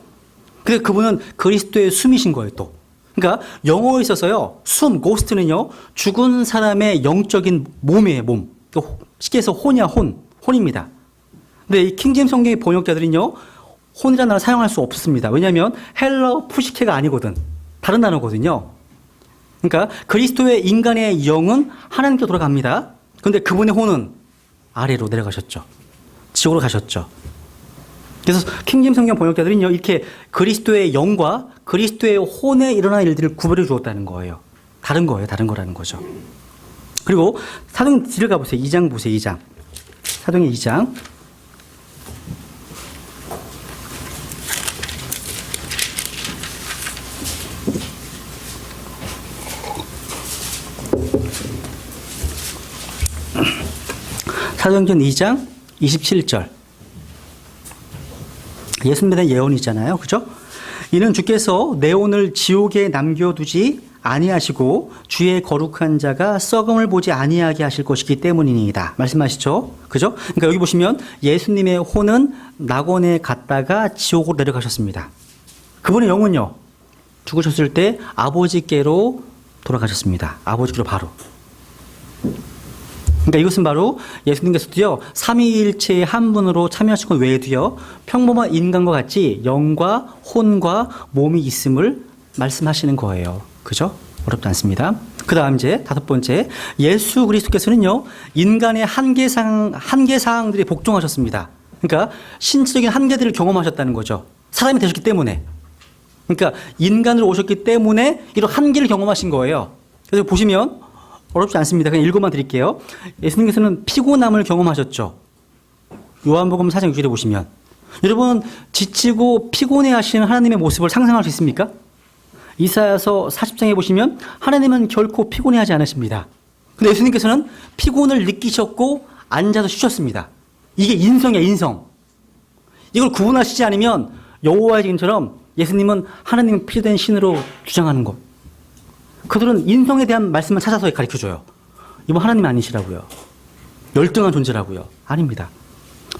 근데 그분은 그리스도의 숨이신 거예요, 또. 그러니까 영어에 있어서요, 숨, 고스트는요, 죽은 사람의 영적인 몸이에요, 몸. 쉽게 해서 혼입니다. 근데 이 킹제임스 성경의 번역자들은요, 혼이라는 단어를 사용할 수 없습니다. 왜냐하면 헬러 푸시케가 아니거든. 다른 단어거든요. 그러니까 그리스도의 인간의 영은 하나님께 돌아갑니다. 그런데 그분의 혼은 아래로 내려가셨죠. 지옥으로 가셨죠. 그래서 킹제임스 성경 번역자들은요, 이렇게 그리스도의 영과 그리스도의 혼에 일어난 일들을 구별해 주었다는 거예요. 다른 거라는 거죠. 그리고 사도행 뒤를 가보세요. 2장 보세요, 2장. 사도행 2장. 사도행전 2장 27절. 예수님에 대한 예언이잖아요. 그죠? 이는 주께서 내 온을 지옥에 남겨두지 아니하시고 주의 거룩한 자가 썩음을 보지 아니하게 하실 것이기 때문이니이다. 말씀하시죠? 그죠? 그러니까 여기 보시면 예수님의 혼은 낙원에 갔다가 지옥으로 내려가셨습니다. 그분의 영은요, 죽으셨을 때 아버지께로 돌아가셨습니다. 아버지께로 바로. 그러니까 이것은 바로 예수님께서도요, 삼위일체의 한 분으로 참여하신 것 외에도요, 평범한 인간과 같이 영과 혼과 몸이 있음을 말씀하시는 거예요. 그죠? 어렵지 않습니다. 그 다음 이제 다섯 번째, 예수 그리스도께서는요, 인간의 한계사항들이 복종하셨습니다. 그러니까 신체적인 한계들을 경험하셨다는 거죠. 사람이 되셨기 때문에. 그러니까 인간으로 오셨기 때문에 이런 한계를 경험하신 거예요. 그래서 보시면 어렵지 않습니다. 그냥 읽어만 드릴게요. 예수님께서는 피곤함을 경험하셨죠. 요한복음 4장 6절에 보시면. 여러분, 지치고 피곤해 하시는 하나님의 모습을 상상할 수 있습니까? 이사야서 40장에 보시면 하나님은 결코 피곤해하지 않으십니다. 근데 예수님께서는 피곤을 느끼셨고 앉아서 쉬셨습니다. 이게 인성이야, 인성. 이걸 구분하시지 않으면 여호와의 증인처럼 예수님은 하나님의 피된 신으로 주장하는 것. 그들은 인성에 대한 말씀을 찾아서 가르쳐줘요. 이건 하나님 아니시라고요. 열등한 존재라고요. 아닙니다.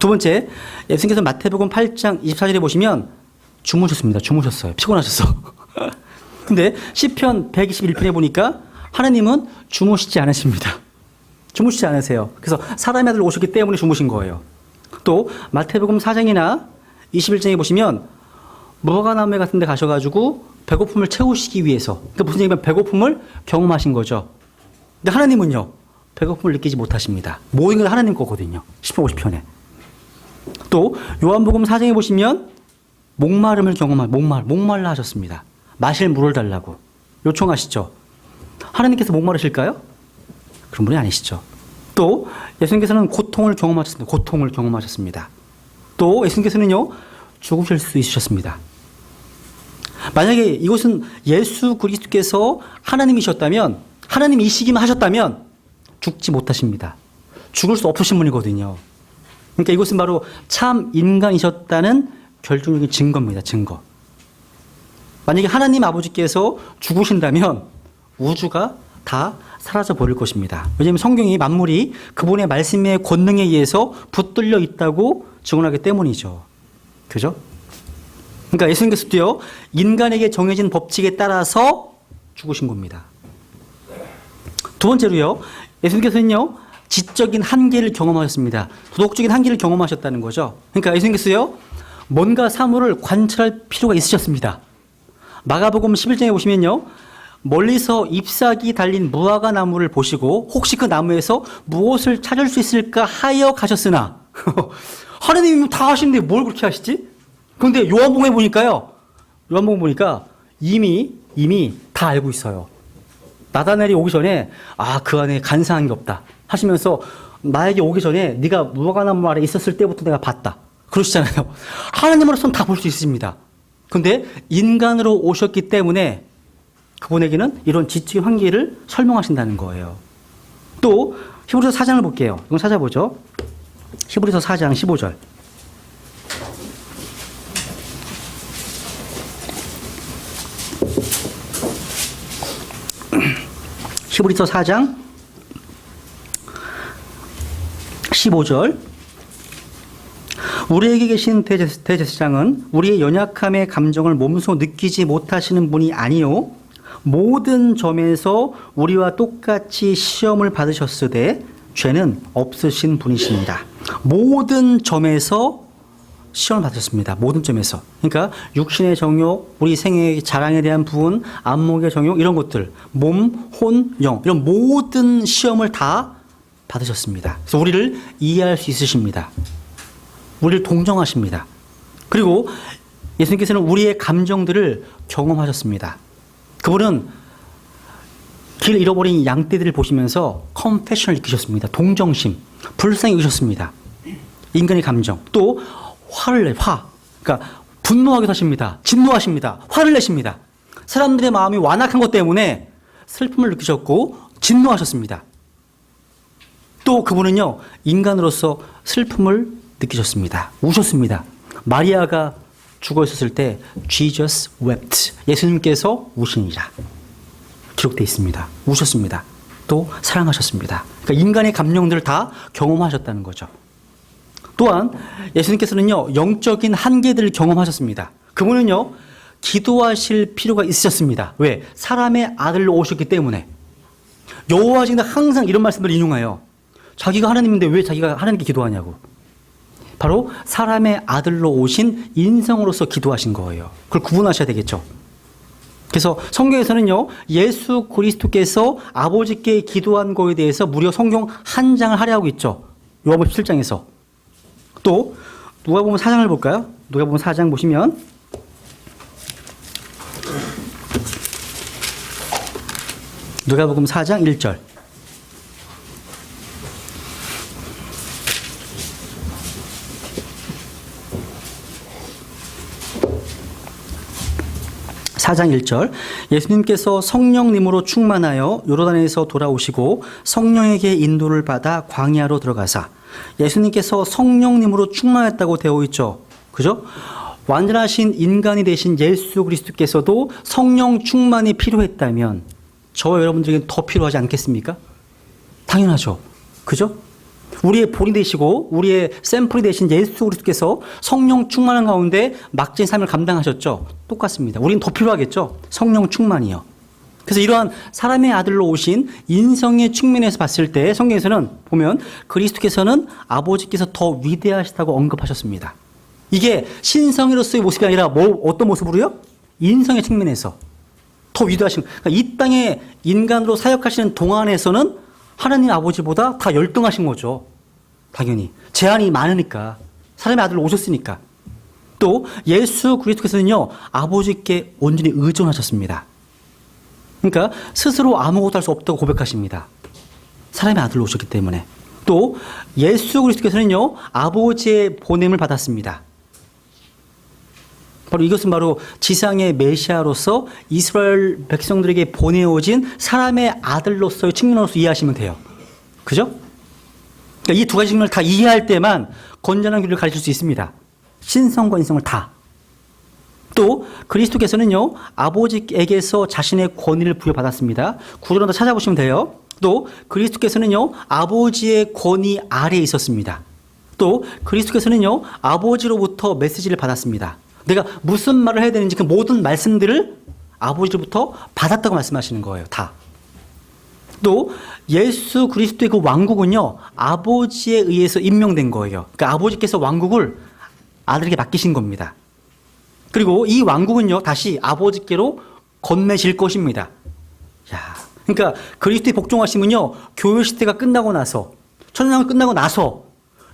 두 번째, 예수님께서 마태복음 8장 24절에 보시면 주무셨습니다. 주무셨어요. 피곤하셨어. 근데 시편 121편에 보니까 하나님은 주무시지 않으십니다. 주무시지 않으세요. 그래서 사람의 아들 오셨기 때문에 주무신 거예요. 또 마태복음 4장이나 21장에 보시면 무화과나무 같은 데 가셔가지고 배고픔을 채우시기 위해서, 그러니까 무슨 얘기냐면 배고픔을 경험하신 거죠. 근데 하나님은요, 배고픔을 느끼지 못하십니다. 모든 건 하나님 거거든요. 10편 50편에. 또 요한복음 4장에 보시면 목마름을 목말라 하셨습니다. 마실 물을 달라고 요청하시죠. 하나님께서 목마르실까요? 그런 분이 아니시죠. 또 예수님께서는 고통을 경험하셨습니다. 고통을 경험하셨습니다. 또 예수님께서는요, 죽으실 수 있으셨습니다. 만약에 이것은 예수 그리스도께서 하나님이셨다면, 하나님이시기만 하셨다면 죽지 못하십니다. 죽을 수 없으신 분이거든요. 그러니까 이것은 바로 참 인간이셨다는 결정적인 증거입니다. 증거. 만약에 하나님 아버지께서 죽으신다면 우주가 다 사라져 버릴 것입니다. 왜냐하면 성경이 만물이 그분의 말씀의 권능에 의해서 붙들려 있다고 증언하기 때문이죠. 그죠? 그러니까 예수님께서도요, 인간에게 정해진 법칙에 따라서 죽으신 겁니다. 두 번째로요, 예수님께서는요, 지적인 한계를 경험하셨습니다. 도덕적인 한계를 경험하셨다는 거죠. 그러니까 예수님께서요, 뭔가 사물을 관찰할 필요가 있으셨습니다. 마가복음 11장에 보시면요, 멀리서 잎사귀 달린 무화과 나무를 보시고 혹시 그 나무에서 무엇을 찾을 수 있을까 하여 가셨으나 하나님이 다 하시는데 뭘 그렇게 하시지? 그런데 요한복음에 보니까요, 요한복음 보니까 이미 다 알고 있어요. 나다나엘이 오기 전에 그 안에 간사한 게 없다 하시면서 나에게 오기 전에 네가 무화과 나무 아래 있었을 때부터 내가 봤다 그러시잖아요. 하나님으로서는 다 볼 수 있습니다. 그런데 인간으로 오셨기 때문에 그분에게는 이런 지적인 한계를 설명하신다는 거예요. 또 히브리서 4장을 볼게요. 이건 찾아보죠. 히브리서 4장 15절. 히브리서 4장 15절. 우리에게 계신 대제사장은 우리의 연약함의 감정을 몸소 느끼지 못하시는 분이 아니요 모든 점에서 우리와 똑같이 시험을 받으셨으되 죄는 없으신 분이십니다. 모든 점에서 시험을 받으셨습니다. 모든 점에서. 그러니까 육신의 정욕, 우리 생의 자랑에 대한 부분, 안목의 정욕, 이런 것들, 몸, 혼, 영, 이런 모든 시험을 다 받으셨습니다. 그래서 우리를 이해할 수 있으십니다. 우리를 동정하십니다. 그리고 예수님께서는 우리의 감정들을 경험하셨습니다. 그분은 길 잃어버린 양떼들을 보시면서 컴패션을 느끼셨습니다. 동정심, 불쌍히 여기셨습니다. 인간의 감정. 또 화를 그러니까 분노하기도 하십니다. 진노하십니다. 화를 내십니다. 사람들의 마음이 완악한 것 때문에 슬픔을 느끼셨고 진노하셨습니다. 또 그분은요, 인간으로서 슬픔을 느끼셨습니다. 우셨습니다. 마리아가 죽어 있었을 때 Jesus wept. 예수님께서 우시니라. 기록되어 있습니다. 우셨습니다. 또 사랑하셨습니다. 그러니까 인간의 감정들을 다 경험하셨다는 거죠. 또한 예수님께서는요, 영적인 한계들을 경험하셨습니다. 그분은요, 기도하실 필요가 있으셨습니다. 왜? 사람의 아들로 오셨기 때문에. 여호와 증인은 항상 이런 말씀을 인용해요. 자기가 하나님인데 왜 자기가 하나님께 기도하냐고. 바로 사람의 아들로 오신 인성으로서 기도하신 거예요. 그걸 구분하셔야 되겠죠. 그래서 성경에서는요, 예수 그리스도께서 아버지께 기도한 거에 대해서 무려 성경 한 장을 할애하고 있죠. 요한복음 17장에서. 또 누가복음 4장을 볼까요? 누가복음 4장 보시면 누가복음 4장 1절. (4장 1절) 예수님께서 성령님으로 충만하여 요르단에서 돌아오시고 성령에게 인도를 받아 광야로 들어가사. 예수님께서 성령님으로 충만했다고 되어 있죠. 그죠? 완전하신 인간이 되신 예수 그리스도께서도 성령 충만이 필요했다면 저와 여러분들에게 더 필요하지 않겠습니까? 당연하죠. 그죠? 우리의 본이 되시고 우리의 샘플이 되신 예수 그리스도께서 성령 충만한 가운데 막진 삶을 감당하셨죠. 똑같습니다. 우리는 더 필요하겠죠. 성령 충만이요. 그래서 이러한 사람의 아들로 오신 인성의 측면에서 봤을 때 성경에서는 보면 그리스도께서는 아버지께서 더 위대하시다고 언급하셨습니다. 이게 신성이로서의 모습이 아니라 어떤 모습으로요? 인성의 측면에서 더 위대하신. 그러니까 이 땅에 인간으로 사역하시는 동안에서는 하나님 아버지보다 다 열등하신 거죠. 당연히. 제한이 많으니까. 사람의 아들로 오셨으니까. 또 예수 그리스도께서는요, 아버지께 온전히 의존하셨습니다. 그러니까 스스로 아무것도 할 수 없다고 고백하십니다. 사람의 아들로 오셨기 때문에. 또 예수 그리스도께서는요, 아버지의 보냄을 받았습니다. 바로 이것은 바로 지상의 메시아로서 이스라엘 백성들에게 보내어진 사람의 아들로서의 측면으로서 이해하시면 돼요. 그죠? 그러니까 이 두 가지 측면을 다 이해할 때만 건전한 길을 가르칠 수 있습니다. 신성과 인성을 다. 또 그리스도께서는요, 아버지에게서 자신의 권위를 부여받았습니다. 구절을 한번 찾아보시면 돼요. 또 그리스도께서는요, 아버지의 권위 아래에 있었습니다. 또 그리스도께서는요, 아버지로부터 메시지를 받았습니다. 내가 무슨 말을 해야 되는지 그 모든 말씀들을 아버지로부터 받았다고 말씀하시는 거예요. 다. 또 예수 그리스도의 그 왕국은요, 아버지에 의해서 임명된 거예요. 그러니까 아버지께서 왕국을 아들에게 맡기신 겁니다. 그리고 이 왕국은요, 다시 아버지께로 건네질 것입니다. 야, 그러니까 그리스도의 복종하심은요, 교회 시대가 끝나고 나서, 천년왕국 끝나고 나서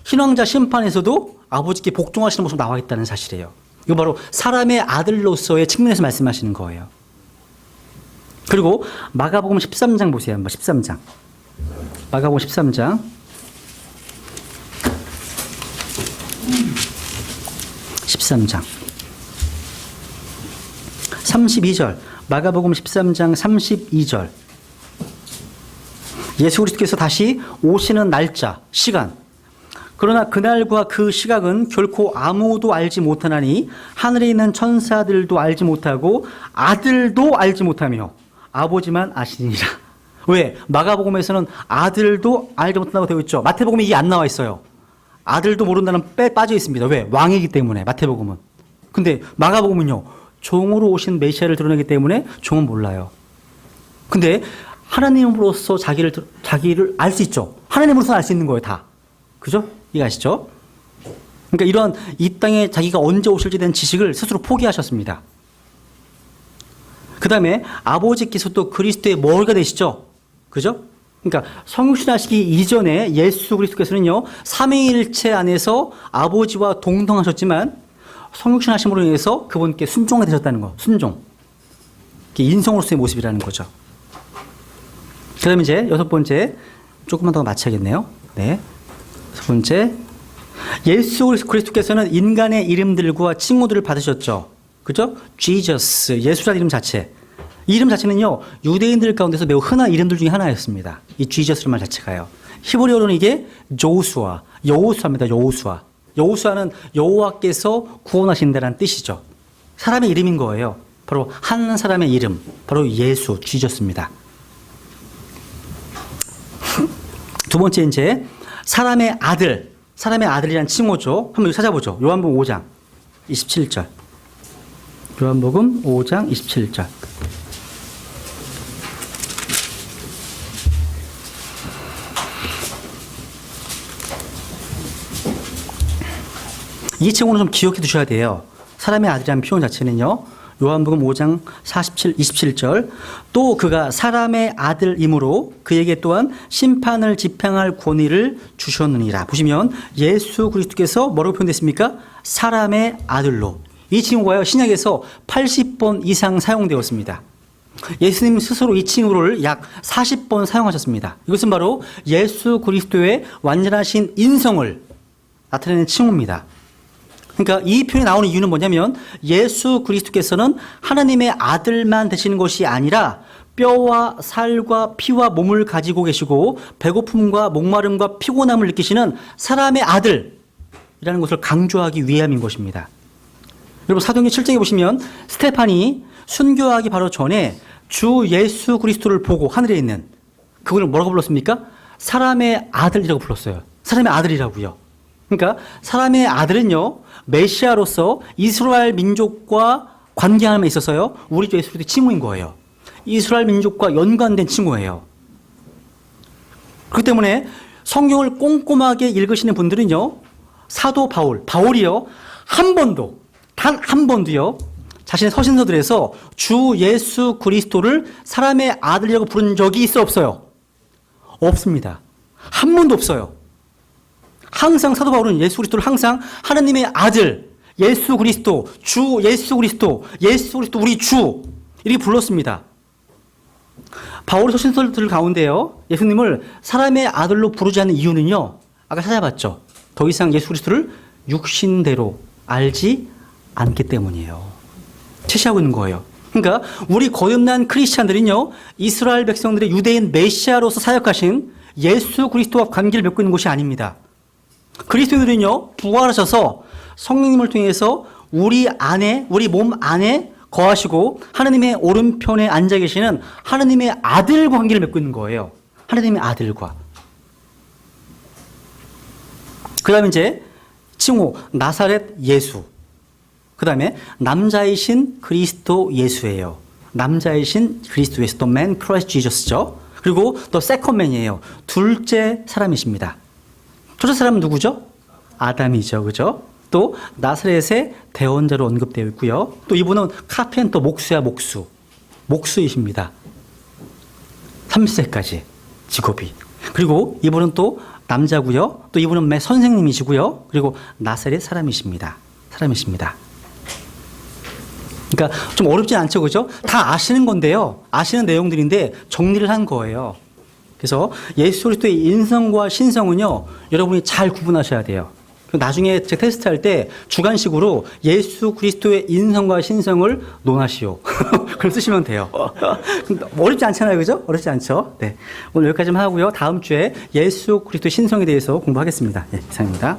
신왕자 심판에서도 아버지께 복종하시는 모습 나와 있다는 사실이에요. 이거 바로 사람의 아들로서의 측면에서 말씀하시는 거예요. 그리고 마가복음 13장 보세요. 한번 13장. 마가복음 13장. 13장. 32절. 마가복음 13장 32절. 예수 그리스도께서 다시 오시는 날짜, 시간. 그러나 그날과 그 시각은 결코 아무도 알지 못하나니 하늘에 있는 천사들도 알지 못하고 아들도 알지 못하며 아버지만 아시니라. 왜? 마가복음에서는 아들도 알지 못한다고 되어 있죠. 마태복음에 이게 안 나와 있어요. 아들도 모른다는 빠져 있습니다. 왜? 왕이기 때문에, 마태복음은. 근데 마가복음은요, 종으로 오신 메시아를 드러내기 때문에 종은 몰라요. 근데 하나님으로서 자기를 알 수 있죠. 하나님으로서 알 수 있는 거예요, 다. 그죠? 이해가시죠? 그러니까 이런 이 땅에 자기가 언제 오실지 대한 지식을 스스로 포기하셨습니다. 그 다음에 아버지께서도 그리스도의 머리가 되시죠? 그죠? 그러니까 성육신하시기 이전에 예수 그리스도께서는요, 삼위일체 안에서 아버지와 동등하셨지만 성육신하심으로 인해서 그분께 순종하게 되셨다는 거. 순종. 인성으로서의 모습이라는 거죠. 그 다음에 이제 여섯 번째, 조금만 더 맞춰야겠네요. 네. 첫 번째, 예수 그리스도께서는 인간의 이름들과 칭호들을 받으셨죠. 그죠? Jesus, 예수라는 이름 자체. 이 이름 자체는요, 유대인들 가운데서 매우 흔한 이름들 중에 하나였습니다. 이 Jesus라는 말 자체가요. 히브리어로는 이게 조수아, 여호수아입니다. 여호수아. 여호수아는 여호와께서 구원하신다는 뜻이죠. 사람의 이름인 거예요. 바로 한 사람의 이름, 바로 예수, 지저스입니다. 두 번째 이제 사람의 아들, 사람의 아들이란 칭호죠. 한번 찾아보죠. 요한복음 5장 27절. 요한복음 5장 27절. 이 칭호는 좀 기억해 두셔야 돼요. 사람의 아들이라는 표현 자체는요. 요한복음 5장 27절. 또 그가 사람의 아들이므로 그에게 또한 심판을 집행할 권위를 주셨느니라. 보시면 예수 그리스도께서 뭐라고 표현됐습니까? 사람의 아들로. 이 칭호가요. 신약에서 80번 이상 사용되었습니다. 예수님 스스로 이 칭호를 약 40번 사용하셨습니다. 이것은 바로 예수 그리스도의 완전하신 인성을 나타내는 칭호입니다. 그러니까 이 표현이 나오는 이유는 뭐냐면 예수 그리스도께서는 하나님의 아들만 되시는 것이 아니라 뼈와 살과 피와 몸을 가지고 계시고 배고픔과 목마름과 피곤함을 느끼시는 사람의 아들이라는 것을 강조하기 위함인 것입니다. 여러분 사도행전 7장에 보시면 스테판이 순교하기 바로 전에 주 예수 그리스도를 보고 하늘에 있는 그분을 뭐라고 불렀습니까? 사람의 아들이라고 불렀어요. 사람의 아들이라고요. 그러니까 사람의 아들은요 메시아로서 이스라엘 민족과 관계함에 있어서요 우리 주 예수 그리스도의 칭호인 거예요. 이스라엘 민족과 연관된 칭호예요. 그렇기 때문에 성경을 꼼꼼하게 읽으시는 분들은요 사도 바울이요 단 한 번도요 자신의 서신서들에서 주 예수 그리스도를 사람의 아들이라고 부른 적이 있어 없어요? 없습니다. 한 번도 없어요. 항상 사도 바울은 예수 그리스도를 항상 하나님의 아들, 예수 그리스도, 주 예수 그리스도, 예수 그리스도 우리 주 이렇게 불렀습니다. 바울의 서신서들 가운데요 예수님을 사람의 아들로 부르지 않는 이유는요 아까 찾아봤죠. 더 이상 예수 그리스도를 육신대로 알지 않기 때문이에요. 체시하고 있는 거예요. 그러니까 우리 거듭난 크리스찬들은요 이스라엘 백성들의 유대인 메시아로서 사역하신 예수 그리스도와 관계를 맺고 있는 것이 아닙니다. 그리스도인들은요 부활하셔서 성령님을 통해서 우리 몸 안에 거하시고 하나님의 오른편에 앉아 계시는 하나님의 아들과 관계를 맺고 있는 거예요. 하나님의 아들과. 그 다음에 이제 칭호 나사렛 예수. 그 다음에 남자이신 그리스도 예수예요. 남자이신 그리스도 예수. The man Christ Jesus죠. 그리고 the second man이에요. 둘째 사람이십니다. 첫째 사람은 누구죠? 아담이죠. 그죠? 또 나사렛의 대원자로 언급되어 있고요. 또 이분은 카펜터 목수야 목수. 목수이십니다. 30세까지 직업이. 그리고 이분은 또 남자고요. 또 이분은 선생님이시고요. 그리고 나사렛 사람이십니다. 그러니까 좀 어렵진 않죠. 그죠? 다 아시는 건데요. 아시는 내용들인데 정리를 한 거예요. 그래서 예수 그리스도의 인성과 신성은요. 여러분이 잘 구분하셔야 돼요. 나중에 제가 테스트할 때 주관식으로 예수 그리스도의 인성과 신성을 논하시오. 그럼 쓰시면 돼요. 어렵지 않잖아요. 그죠? 어렵지 않죠? 네. 오늘 여기까지만 하고요. 다음 주에 예수 그리스도의 신성에 대해서 공부하겠습니다. 네, 이상입니다.